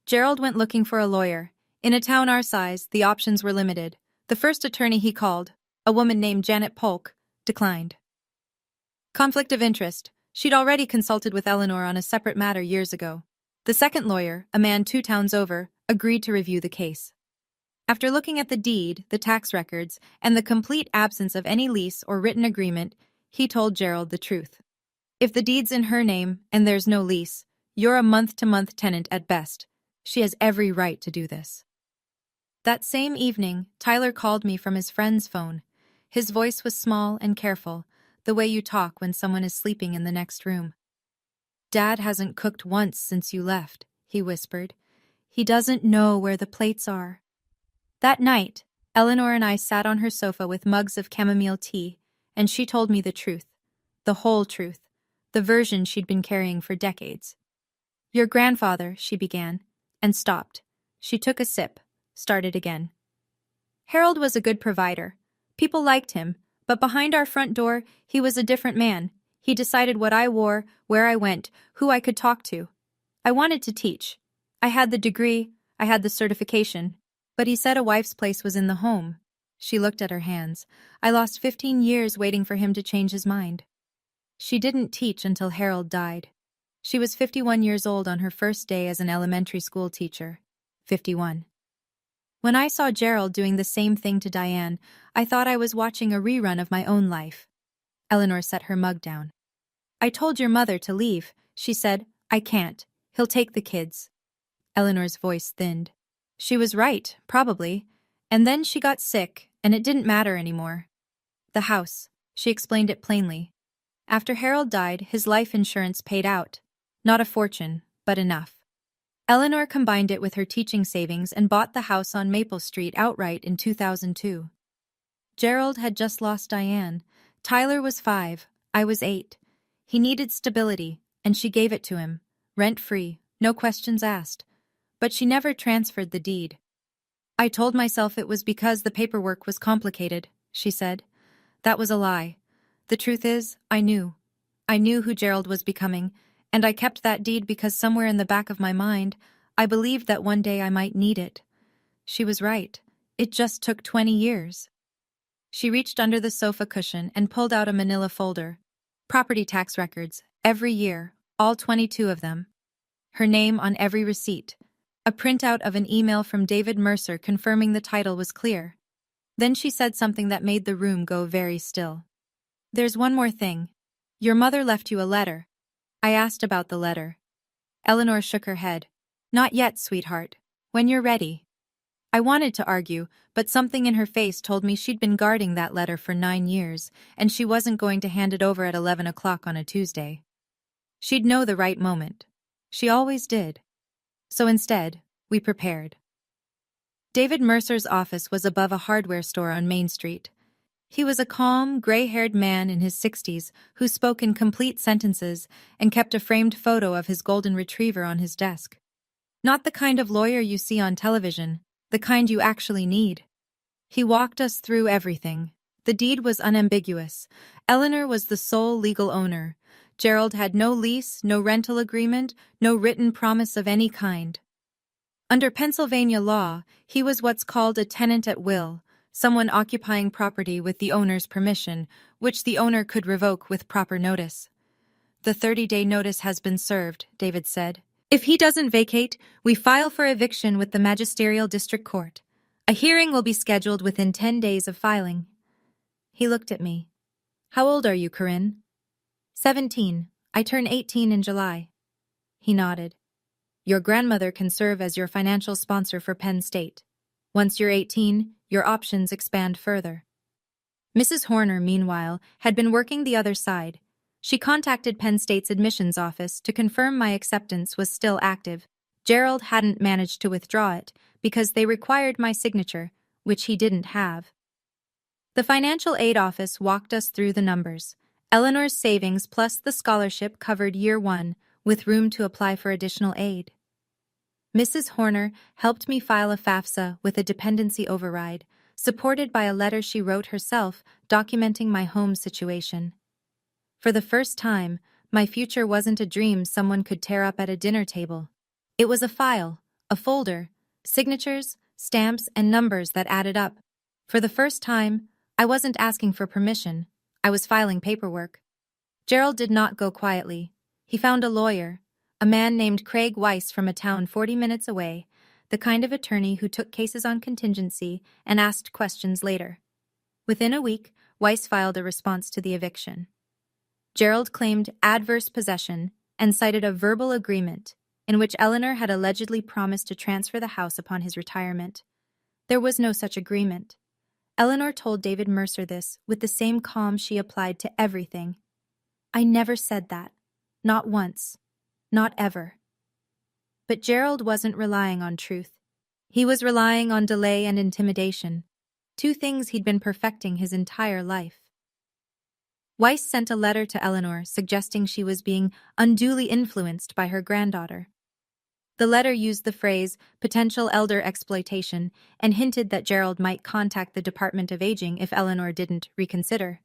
Gerald went looking for a lawyer. In a town our size, the options were limited. The first attorney he called, a woman named Janet Polk, declined. Conflict of interest. She'd already consulted with Eleanor on a separate matter years ago. The second lawyer, a man 2 towns over, agreed to review the case. After looking at the deed, the tax records, and the complete absence of any lease or written agreement, he told Gerald the truth. If the deed's in her name and there's no lease, you're a month-to-month tenant at best. She has every right to do this. That same evening, Tyler called me from his friend's phone. His voice was small and careful, the way you talk when someone is sleeping in the next room. "Dad hasn't cooked once since you left," he whispered. "He doesn't know where the plates are." That night, Eleanor and I sat on her sofa with mugs of chamomile tea, and she told me the truth. The whole truth. The version she'd been carrying for decades. "Your grandfather," she began, and stopped. She took a sip, started again. "Harold was a good provider. People liked him, but behind our front door, he was a different man. He decided what I wore, where I went, who I could talk to. I wanted to teach. I had the degree, I had the certification, but he said a wife's place was in the home." She looked at her hands. "I lost 15 years waiting for him to change his mind." She didn't teach until Harold died. She was 51 years old on her first day as an elementary school teacher. 51. When I saw Gerald doing the same thing to Diane, I thought I was watching a rerun of my own life. Eleanor set her mug down. "I told your mother to leave," she said. "I can't. He'll take the kids." Eleanor's voice thinned. She was right, probably. And then she got sick, and it didn't matter anymore. "The house." She explained it plainly. After Harold died, his life insurance paid out. Not a fortune, but enough. Eleanor combined it with her teaching savings and bought the house on Maple Street outright in 2002. Gerald had just lost Diane. Tyler was 5, I was 8. He needed stability, and she gave it to him, rent-free, no questions asked. But she never transferred the deed. "I told myself it was because the paperwork was complicated," she said. "That was a lie. The truth is, I knew. I knew who Gerald was becoming, and I kept that deed because somewhere in the back of my mind, I believed that one day I might need it." She was right. It just took 20 years. She reached under the sofa cushion and pulled out a manila folder. Property tax records, every year, all 22 of them. Her name on every receipt. A printout of an email from David Mercer confirming the title was clear. Then she said something that made the room go very still. "There's one more thing. Your mother left you a letter." I asked about the letter. Eleanor shook her head. "Not yet, sweetheart. When you're ready." I wanted to argue, but something in her face told me she'd been guarding that letter for 9 years, and she wasn't going to hand it over at 11 o'clock on a Tuesday. She'd know the right moment. She always did. So instead, we prepared. David Mercer's office was above a hardware store on Main Street. He was a calm, gray-haired man in his 60s who spoke in complete sentences and kept a framed photo of his golden retriever on his desk. Not the kind of lawyer you see on television, the kind you actually need. He walked us through everything. The deed was unambiguous. Eleanor was the sole legal owner. Gerald had no lease, no rental agreement, no written promise of any kind. Under Pennsylvania law, he was what's called a tenant at will, someone occupying property with the owner's permission, which the owner could revoke with proper notice. "The 30-day notice has been served," David said. "If he doesn't vacate, we file for eviction with the Magisterial District Court. A hearing will be scheduled within 10 days of filing." He looked at me. "How old are you, Corinne?" 17. I turn 18 in July. He nodded. "Your grandmother can serve as your financial sponsor for Penn State. Once you're 18, your options expand further." Mrs. Horner, meanwhile, had been working the other side. She contacted Penn State's admissions office to confirm my acceptance was still active. Gerald hadn't managed to withdraw it because they required my signature, which he didn't have. The financial aid office walked us through the numbers. Eleanor's savings plus the scholarship covered year 1, with room to apply for additional aid. Mrs. Horner helped me file a FAFSA with a dependency override, supported by a letter she wrote herself documenting my home situation. For the first time, my future wasn't a dream someone could tear up at a dinner table. It was a file, a folder, signatures, stamps, and numbers that added up. For the first time, I wasn't asking for permission. I was filing paperwork. Gerald did not go quietly. He found a lawyer, a man named Craig Weiss from a town 40 minutes away, the kind of attorney who took cases on contingency and asked questions later. Within a week, Weiss filed a response to the eviction. Gerald claimed adverse possession and cited a verbal agreement in which Eleanor had allegedly promised to transfer the house upon his retirement. There was no such agreement. Eleanor told David Mercer this with the same calm she applied to everything. "I never said that. Not once. Not ever." But Gerald wasn't relying on truth. He was relying on delay and intimidation, two things he'd been perfecting his entire life. Weiss sent a letter to Eleanor suggesting she was being unduly influenced by her granddaughter. The letter used the phrase potential elder exploitation and hinted that Gerald might contact the Department of Aging if Eleanor didn't reconsider.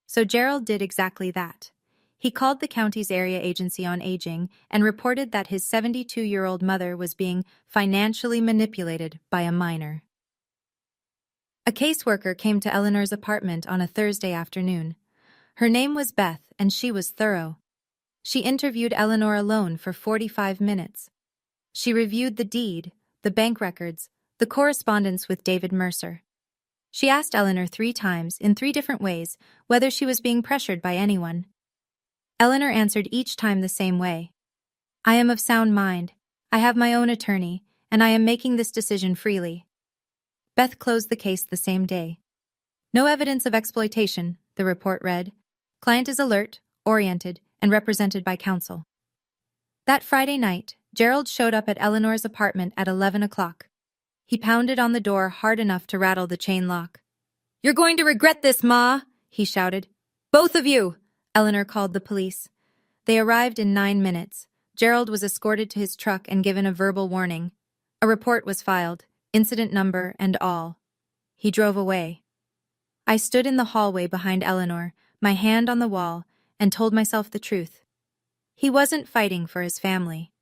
So Gerald did exactly that. He called the county's Area Agency on Aging and reported that his 72-year-old mother was being financially manipulated by a minor. A caseworker came to Eleanor's apartment on a Thursday afternoon. Her name was Beth, and she was thorough. She interviewed Eleanor alone for 45 minutes. She reviewed the deed, the bank records, the correspondence with David Mercer. She asked Eleanor 3 times, in 3 different ways, whether she was being pressured by anyone. Eleanor answered each time the same way. "I am of sound mind. I have my own attorney, and I am making this decision freely." Beth closed the case the same day. "No evidence of exploitation," the report read. "Client is alert, oriented, and represented by counsel." That Friday night, Gerald showed up at Eleanor's apartment at 11 o'clock. He pounded on the door hard enough to rattle the chain lock. "You're going to regret this, Ma!" he shouted. "Both of you!" Eleanor called the police. They arrived in 9 minutes. Gerald was escorted to his truck and given a verbal warning. A report was filed, incident number and all. He drove away. I stood in the hallway behind Eleanor, my hand on the wall, and told myself the truth. He wasn't fighting for his family.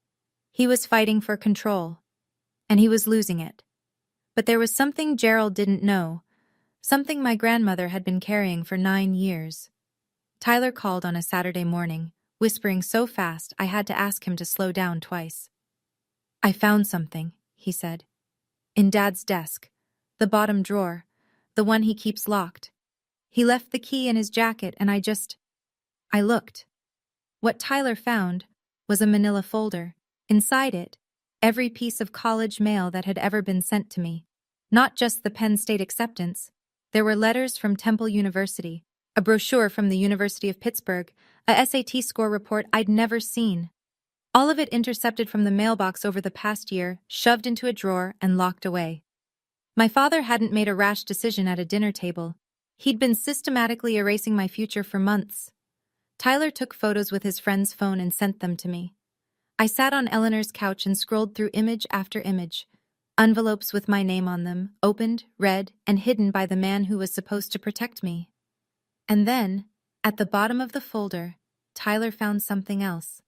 He was fighting for control, and he was losing it. But there was something Gerald didn't know, something my grandmother had been carrying for 9 years. Tyler called on a Saturday morning, whispering so fast I had to ask him to slow down twice. "I found something," he said. "In Dad's desk, the bottom drawer, the one he keeps locked. He left the key in his jacket and I looked." What Tyler found was a manila folder. Inside it, every piece of college mail that had ever been sent to me. Not just the Penn State acceptance. There were letters from Temple University, a brochure from the University of Pittsburgh, a SAT score report I'd never seen. All of it intercepted from the mailbox over the past year, shoved into a drawer and locked away. My father hadn't made a rash decision at a dinner table. He'd been systematically erasing my future for months. Tyler took photos with his friend's phone and sent them to me. I sat on Eleanor's couch and scrolled through image after image. Envelopes with my name on them, opened, read, and hidden by the man who was supposed to protect me. And then, at the bottom of the folder, Tyler found something else.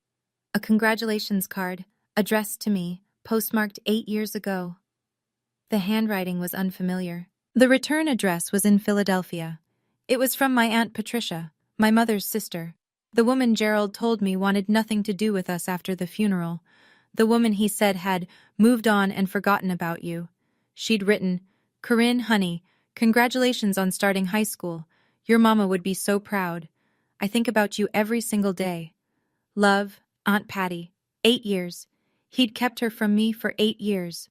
A congratulations card, addressed to me, postmarked 8 years ago. The handwriting was unfamiliar. The return address was in Philadelphia. It was from my Aunt Patricia, my mother's sister. The woman Gerald told me wanted nothing to do with us after the funeral. The woman he said had moved on and forgotten about you. She'd written, "Corinne, honey, congratulations on starting high school. Your mama would be so proud. I think about you every single day. Love, Aunt Patty. 8 years. He'd kept her from me for 8 years.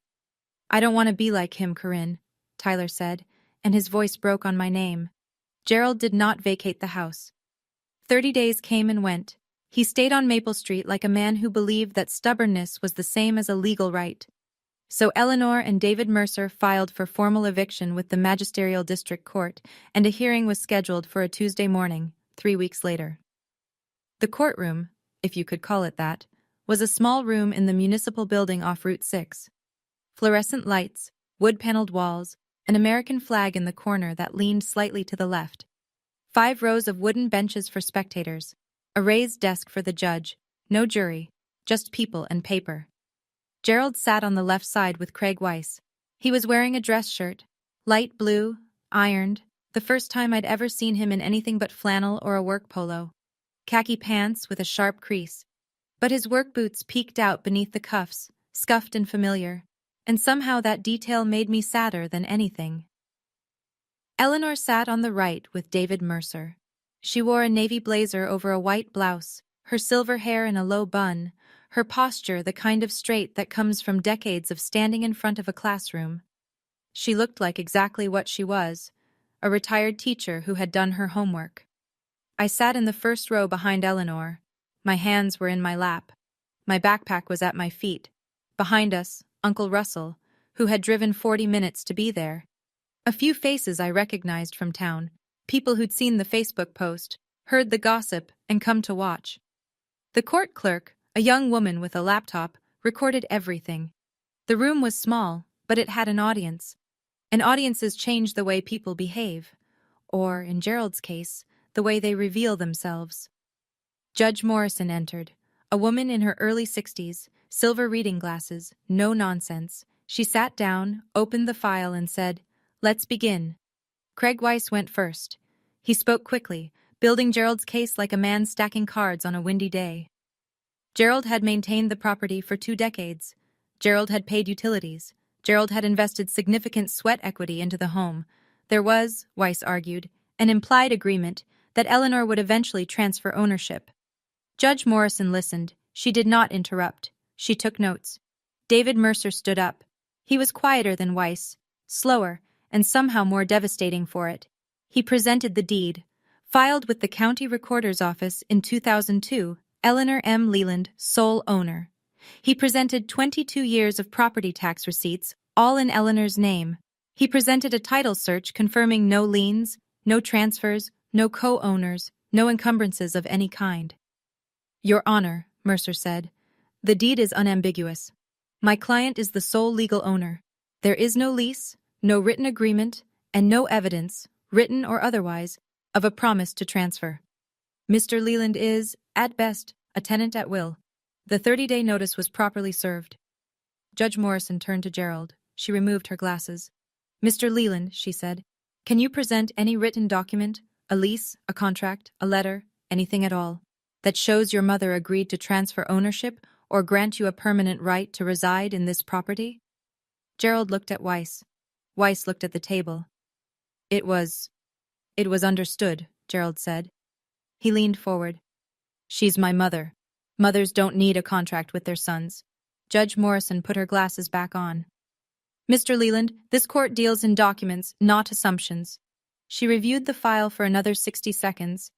I don't want to be like him, Corinne," Tyler said, and his voice broke on my name. Gerald did not vacate the house. 30 days came and went. He stayed on Maple Street like a man who believed that stubbornness was the same as a legal right. So Eleanor and David Mercer filed for formal eviction with the Magisterial District Court, and a hearing was scheduled for a Tuesday morning, 3 weeks later. The courtroom, if you could call it that, was a small room in the municipal building off Route 6. Fluorescent lights, wood-paneled walls, an American flag in the corner that leaned slightly to the left. 5 rows of wooden benches for spectators, a raised desk for the judge, no jury, just people and paper. Gerald sat on the left side with Craig Weiss. He was wearing a dress shirt, light blue, ironed, the first time I'd ever seen him in anything but flannel or a work polo. khaki pants with a sharp crease. But his work boots peeked out beneath the cuffs, scuffed and familiar, and somehow that detail made me sadder than anything. Eleanor sat on the right with David Mercer. She wore a navy blazer over a white blouse, her silver hair in a low bun, her posture the kind of straight that comes from decades of standing in front of a classroom. She looked like exactly what she was, a retired teacher who had done her homework. I sat in the first row behind Eleanor. My hands were in my lap. My backpack was at my feet. Behind us, Uncle Russell, who had driven 40 minutes to be there. A few faces I recognized from town, people who'd seen the Facebook post, heard the gossip, and come to watch. The court clerk, a young woman with a laptop, recorded everything. The room was small, but it had an audience. And audiences change the way people behave. Or, in Gerald's case, the way they reveal themselves. Judge Morrison entered, a woman in her early 60s, silver reading glasses, no nonsense. She sat down, opened the file, and said, "Let's begin." Craig Weiss went first. He spoke quickly, building Gerald's case like a man stacking cards on a windy day. Gerald had maintained the property for 2 decades. Gerald had paid utilities. Gerald had invested significant sweat equity into the home. There was, Weiss argued, an implied agreement that Eleanor would eventually transfer ownership. Judge Morrison listened. She did not interrupt. She took notes. David Mercer stood up. He was quieter than Weiss, slower, and somehow more devastating for it. He presented the deed. Filed with the county recorder's office in 2002, Eleanor M. Leland, sole owner. He presented 22 years of property tax receipts, all in Eleanor's name. He presented a title search confirming no liens, no transfers, no co-owners, no encumbrances of any kind. "Your Honor," Mercer said, "the deed is unambiguous. My client is the sole legal owner. There is no lease, no written agreement, and no evidence, written or otherwise, of a promise to transfer. Mr. Leland is, at best, a tenant at will. The 30-day notice was properly served." Judge Morrison turned to Gerald. She removed her glasses. "Mr. Leland," she said, "can you present any written document, a lease, a contract, a letter, anything at all, that shows your mother agreed to transfer ownership or grant you a permanent right to reside in this property?" Gerald looked at Weiss. Weiss looked at the table. It was understood," Gerald said. He leaned forward. "She's my mother. Mothers don't need a contract with their sons." Judge Morrison put her glasses back on. "Mr. Leland, this court deals in documents, not assumptions." She reviewed the file for another 60 seconds.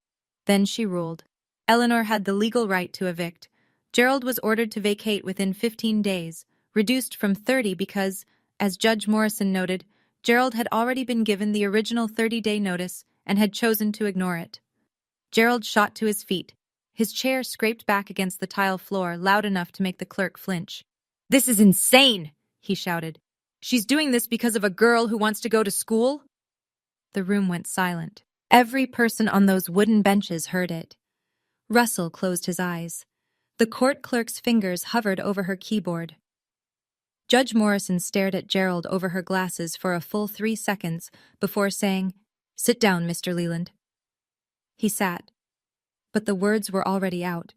Then she ruled. Eleanor had the legal right to evict. Gerald was ordered to vacate within 15 days, reduced from 30 because, as Judge Morrison noted, Gerald had already been given the original 30-day notice and had chosen to ignore it. Gerald shot to his feet. His chair scraped back against the tile floor loud enough to make the clerk flinch. "This is insane!" he shouted. "She's doing this because of a girl who wants to go to school?" The room went silent. Every person on those wooden benches heard it. Russell closed his eyes. The court clerk's fingers hovered over her keyboard. Judge Morrison stared at Gerald over her glasses for a full 3 seconds before saying, "Sit down, Mr. Leland." He sat. But the words were already out.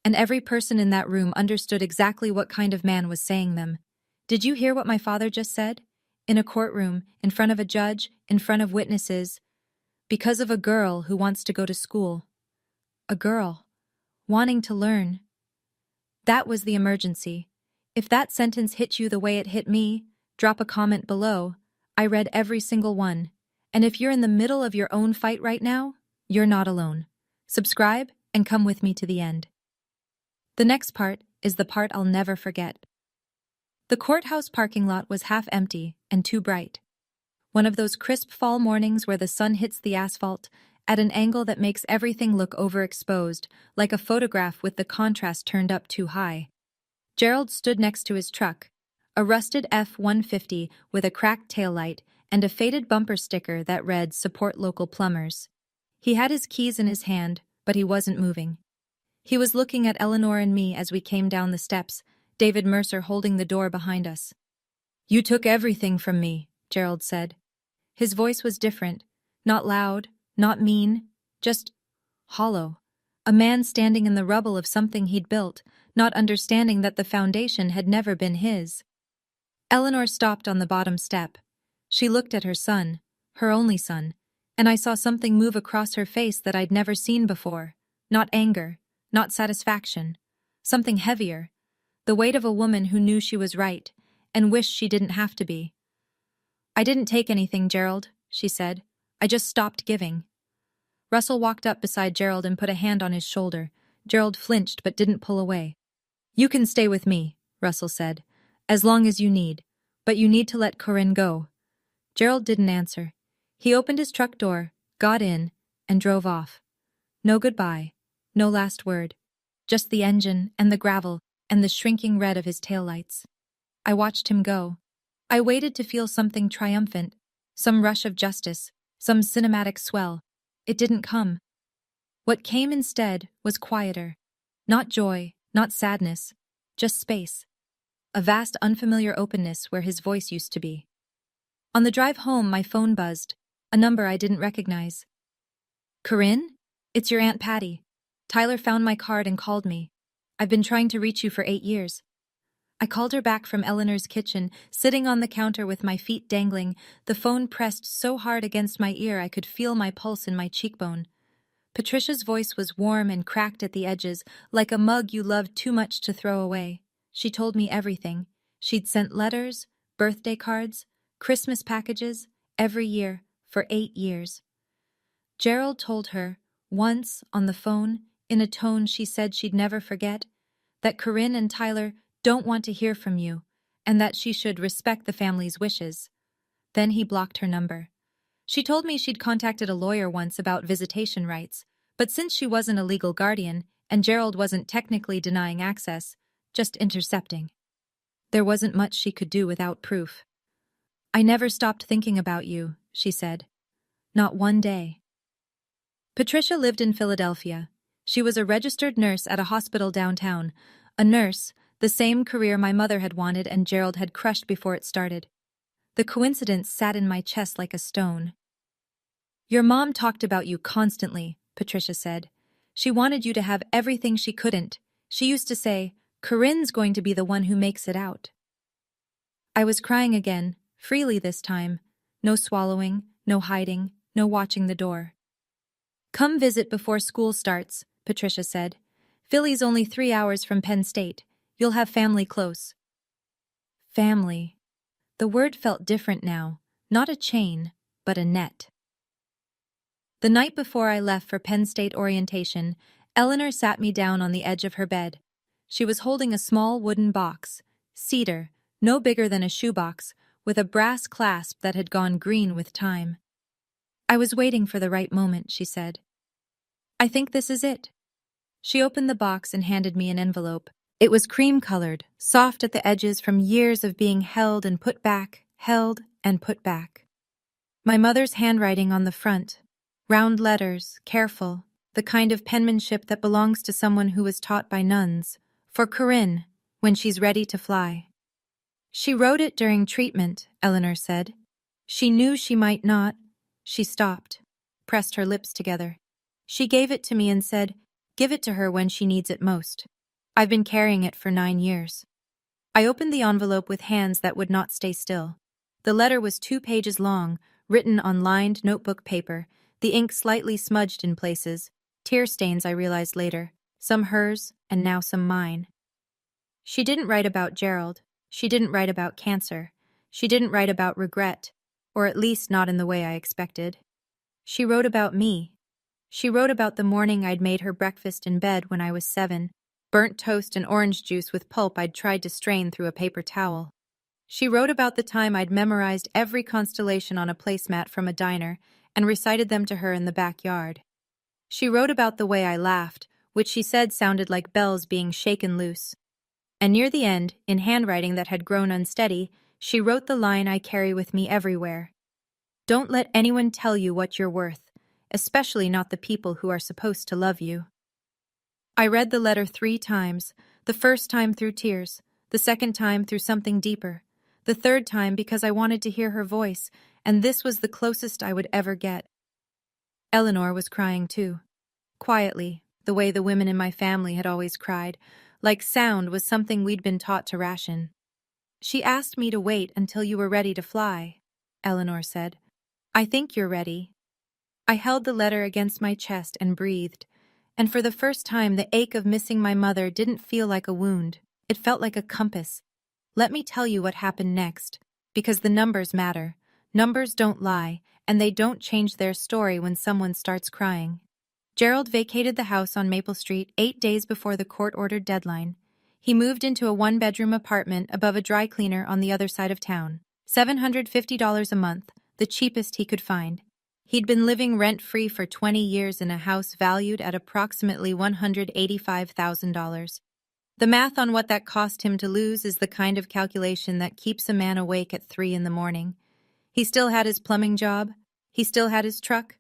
And every person in that room understood exactly what kind of man was saying them. "Did you hear what my father just said? In a courtroom, in front of a judge, in front of witnesses. Because of a girl who wants to go to school. A girl. Wanting to learn." That was the emergency. If that sentence hit you the way it hit me, drop a comment below. I read every single one. And if you're in the middle of your own fight right now, you're not alone. Subscribe and come with me to the end. The next part is the part I'll never forget. The courthouse parking lot was half empty and too bright. One of those crisp fall mornings where the sun hits the asphalt at an angle that makes everything look overexposed, like a photograph with the contrast turned up too high. Gerald stood next to his truck, a rusted F-150 with a cracked taillight and a faded bumper sticker that read "Support Local Plumbers." He had his keys in his hand, but he wasn't moving. He was looking at Eleanor and me as we came down the steps, David Mercer holding the door behind us. "You took everything from me," Gerald said. His voice was different, not loud, not mean, just hollow. A man standing in the rubble of something he'd built, not understanding that the foundation had never been his. Eleanor stopped on the bottom step. She looked at her son, her only son, and I saw something move across her face that I'd never seen before. Not anger, not satisfaction. Something heavier. The weight of a woman who knew she was right, and wished she didn't have to be. "I didn't take anything, Gerald," she said. "I just stopped giving." Russell walked up beside Gerald and put a hand on his shoulder. Gerald flinched but didn't pull away. "You can stay with me," Russell said, "as long as you need. But you need to let Corinne go." Gerald didn't answer. He opened his truck door, got in, and drove off. No goodbye, no last word. Just the engine and the gravel and the shrinking red of his taillights. I watched him go. I waited to feel something triumphant, some rush of justice, some cinematic swell. It didn't come. What came instead was quieter. Not joy, not sadness, just space. A vast unfamiliar openness where his voice used to be. On the drive home, my phone buzzed, a number I didn't recognize. "Corinne? It's your Aunt Patty. Tyler found my card and called me. I've been trying to reach you for 8 years." I called her back from Eleanor's kitchen, sitting on the counter with my feet dangling, the phone pressed so hard against my ear I could feel my pulse in my cheekbone. Patricia's voice was warm and cracked at the edges, like a mug you loved too much to throw away. She told me everything. She'd sent letters, birthday cards, Christmas packages, every year, for 8 years. Gerald told her, once on the phone, in a tone she said she'd never forget, that Corinne and Tyler don't want to hear from you, and that she should respect the family's wishes. Then he blocked her number. She told me she'd contacted a lawyer once about visitation rights, but since she wasn't a legal guardian, and Gerald wasn't technically denying access, just intercepting, there wasn't much she could do without proof. "I never stopped thinking about you," she said. "Not one day." Patricia lived in Philadelphia. She was a registered nurse at a hospital downtown, a nurse, the same career my mother had wanted and Gerald had crushed before it started. The coincidence sat in my chest like a stone. "Your mom talked about you constantly," Patricia said. "She wanted you to have everything she couldn't. She used to say, 'Corinne's going to be the one who makes it out.'" I was crying again, freely this time. No swallowing, no hiding, no watching the door. "Come visit before school starts," Patricia said. "Philly's only 3 hours from Penn State. You'll have family close." Family. The word felt different now, not a chain, but a net. The night before I left for Penn State orientation, Eleanor sat me down on the edge of her bed. She was holding a small wooden box, cedar, no bigger than a shoebox, with a brass clasp that had gone green with time. "I was waiting for the right moment," she said. "I think this is it." She opened the box and handed me an envelope. It was cream-colored, soft at the edges from years of being held and put back, held and put back. My mother's handwriting on the front. Round letters, careful, the kind of penmanship that belongs to someone who was taught by nuns. "For Corinne, when she's ready to fly." "She wrote it during treatment," Eleanor said. "She knew she might not." She stopped, pressed her lips together. "She gave it to me and said, 'Give it to her when she needs it most.' I've been carrying it for 9 years." I opened the envelope with hands that would not stay still. The letter was 2 pages long, written on lined notebook paper, the ink slightly smudged in places, tear stains I realized later, some hers and now some mine. She didn't write about Gerald. She didn't write about cancer. She didn't write about regret, or at least not in the way I expected. She wrote about me. She wrote about the morning I'd made her breakfast in bed when I was 7, burnt toast and orange juice with pulp I'd tried to strain through a paper towel. She wrote about the time I'd memorized every constellation on a placemat from a diner and recited them to her in the backyard. She wrote about the way I laughed, which she said sounded like bells being shaken loose. And near the end, in handwriting that had grown unsteady, she wrote the line I carry with me everywhere. "Don't let anyone tell you what you're worth, especially not the people who are supposed to love you." I read the letter 3 times, the first time through tears, the second time through something deeper, the third time because I wanted to hear her voice, and this was the closest I would ever get. Eleanor was crying too. Quietly, the way the women in my family had always cried, like sound was something we'd been taught to ration. "She asked me to wait until you were ready to fly," Eleanor said. "I think you're ready." I held the letter against my chest and breathed, and for the first time the ache of missing my mother didn't feel like a wound. It felt like a compass. Let me tell you what happened next, because the numbers matter. Numbers don't lie, and they don't change their story when someone starts crying. Gerald vacated the house on Maple Street 8 days before the court-ordered deadline. He moved into a one-bedroom apartment above a dry cleaner on the other side of town. $750 a month, the cheapest he could find. He'd been living rent-free for 20 years in a house valued at approximately $185,000. The math on what that cost him to lose is the kind of calculation that keeps a man awake at 3 in the morning. He still had his plumbing job. He still had his truck.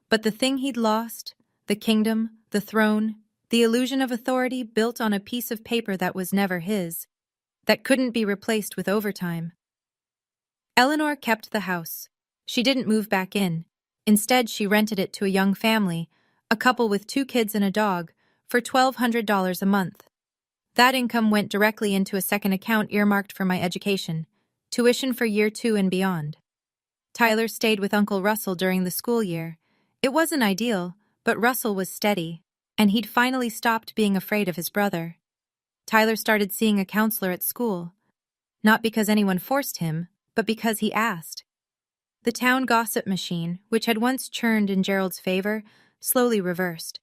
But the thing he'd lost, the kingdom, the throne, the illusion of authority built on a piece of paper that was never his, that couldn't be replaced with overtime. Eleanor kept the house. She didn't move back in. Instead, she rented it to a young family, a couple with 2 kids and a dog, for $1,200 a month. That income went directly into a second account earmarked for my education, tuition for year 2 and beyond. Tyler stayed with Uncle Russell during the school year. It wasn't ideal, but Russell was steady, and he'd finally stopped being afraid of his brother. Tyler started seeing a counselor at school, not because anyone forced him, but because he asked. The town gossip machine, which had once churned in Gerald's favor, slowly reversed.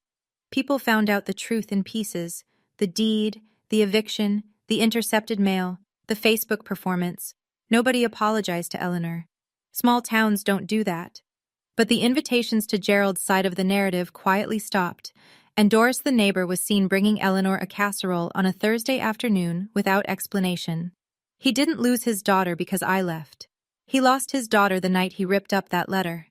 People found out the truth in pieces: the deed, the eviction, the intercepted mail, the Facebook performance. Nobody apologized to Eleanor. Small towns don't do that. But the invitations to Gerald's side of the narrative quietly stopped, and Doris the neighbor was seen bringing Eleanor a casserole on a Thursday afternoon without explanation. He didn't lose his daughter because I left. He lost his daughter the night he ripped up that letter.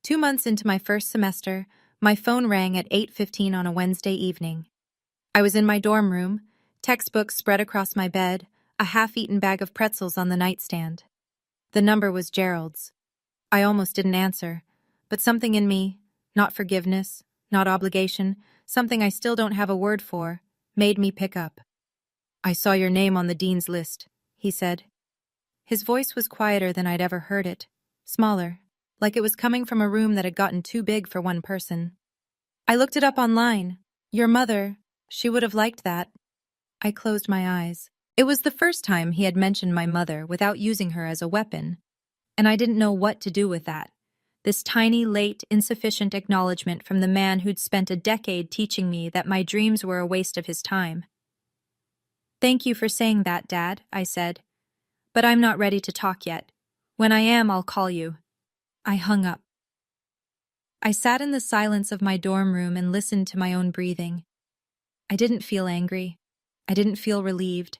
2 months into my first semester, my phone rang at 8:15 on a Wednesday evening. I was in my dorm room, textbooks spread across my bed, a half-eaten bag of pretzels on the nightstand. The number was Gerald's. I almost didn't answer, but something in me, not forgiveness, not obligation, something I still don't have a word for, made me pick up. "I saw your name on the dean's list," he said. His voice was quieter than I'd ever heard it, smaller, like it was coming from a room that had gotten too big for one person. "I looked it up online. Your mother, she would have liked that." I closed my eyes. It was the first time he had mentioned my mother without using her as a weapon, and I didn't know what to do with that. This tiny, late, insufficient acknowledgement from the man who'd spent a decade teaching me that my dreams were a waste of his time. "Thank you for saying that, Dad," I said. "But I'm not ready to talk yet. When I am, I'll call you." I hung up. I sat in the silence of my dorm room and listened to my own breathing. I didn't feel angry. I didn't feel relieved.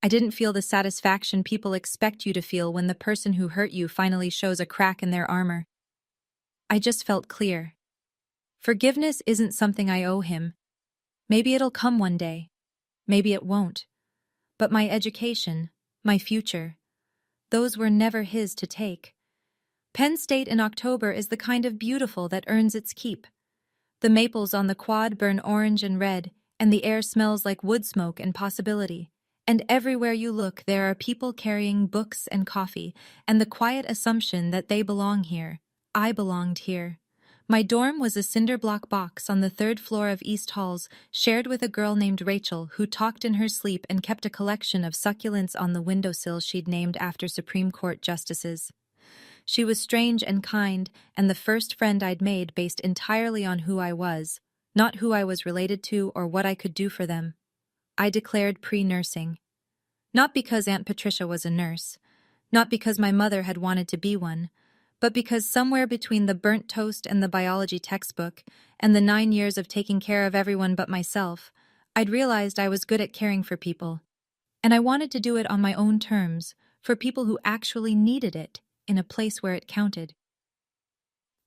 I didn't feel the satisfaction people expect you to feel when the person who hurt you finally shows a crack in their armor. I just felt clear. Forgiveness isn't something I owe him. Maybe it'll come one day. Maybe it won't. But my education, my future, those were never his to take. Penn State in October is the kind of beautiful that earns its keep. The maples on the quad burn orange and red, and the air smells like wood smoke and possibility. And everywhere you look, there are people carrying books and coffee, and the quiet assumption that they belong here. I belonged here. My dorm was a cinder block box on the 3rd floor of East Halls, shared with a girl named Rachel who talked in her sleep and kept a collection of succulents on the windowsill she'd named after Supreme Court justices. She was strange and kind, and the first friend I'd made based entirely on who I was, not who I was related to or what I could do for them. I declared pre-nursing. Not because Aunt Patricia was a nurse, not because my mother had wanted to be one, but because somewhere between the burnt toast and the biology textbook, and the 9 years of taking care of everyone but myself, I'd realized I was good at caring for people. And I wanted to do it on my own terms, for people who actually needed it, in a place where it counted.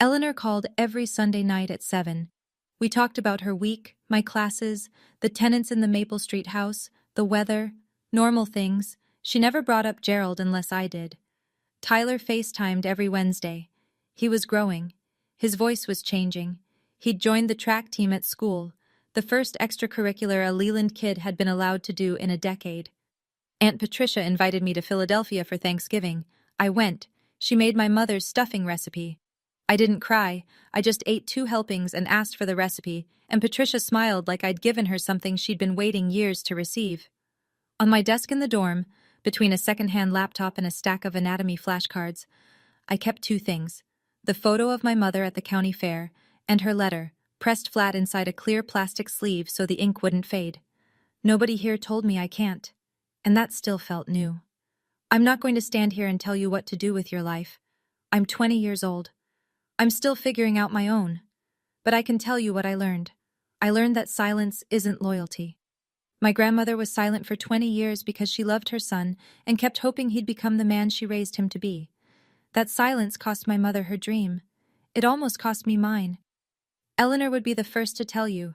Eleanor called every Sunday night at 7. We talked about her week, my classes, the tenants in the Maple Street house, the weather, normal things. She never brought up Gerald unless I did. Tyler FaceTimed every Wednesday. He was growing. His voice was changing. He'd joined the track team at school, the first extracurricular a Leland kid had been allowed to do in a decade. Aunt Patricia invited me to Philadelphia for Thanksgiving. I went. She made my mother's stuffing recipe. I didn't cry, I just ate 2 helpings and asked for the recipe, and Patricia smiled like I'd given her something she'd been waiting years to receive. On my desk in the dorm, between a second-hand laptop and a stack of anatomy flashcards, I kept 2 things: the photo of my mother at the county fair and her letter, pressed flat inside a clear plastic sleeve so the ink wouldn't fade. Nobody here told me I can't, and that still felt new. I'm not going to stand here and tell you what to do with your life. I'm 20 years old. I'm still figuring out my own. But I can tell you what I learned. I learned that silence isn't loyalty. My grandmother was silent for 20 years because she loved her son and kept hoping he'd become the man she raised him to be. That silence cost my mother her dream. It almost cost me mine. Eleanor would be the first to tell you,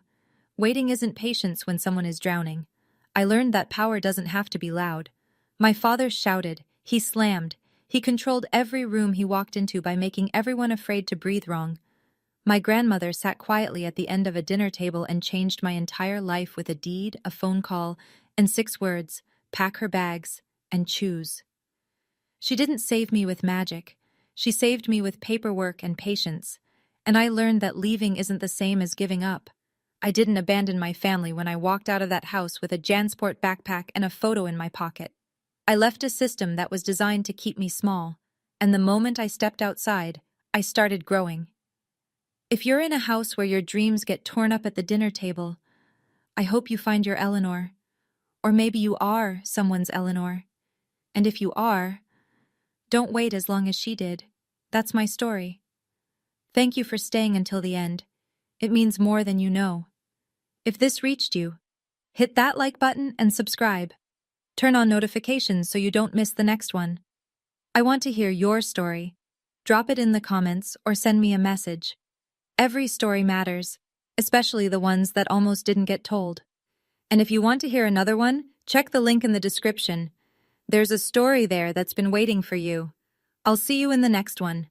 waiting isn't patience when someone is drowning. I learned that power doesn't have to be loud. My father shouted, he slammed, he controlled every room he walked into by making everyone afraid to breathe wrong. My grandmother sat quietly at the end of a dinner table and changed my entire life with a deed, a phone call, and 6 words: pack her bags and choose. She didn't save me with magic. She saved me with paperwork and patience. And I learned that leaving isn't the same as giving up. I didn't abandon my family when I walked out of that house with a JanSport backpack and a photo in my pocket. I left a system that was designed to keep me small, and the moment I stepped outside, I started growing. If you're in a house where your dreams get torn up at the dinner table, I hope you find your Eleanor. Or maybe you are someone's Eleanor. And if you are, don't wait as long as she did. That's my story. Thank you for staying until the end. It means more than you know. If this reached you, hit that like button and subscribe. Turn on notifications so you don't miss the next one. I want to hear your story. Drop it in the comments or send me a message. Every story matters, especially the ones that almost didn't get told. And if you want to hear another one, check the link in the description. There's a story there that's been waiting for you. I'll see you in the next one.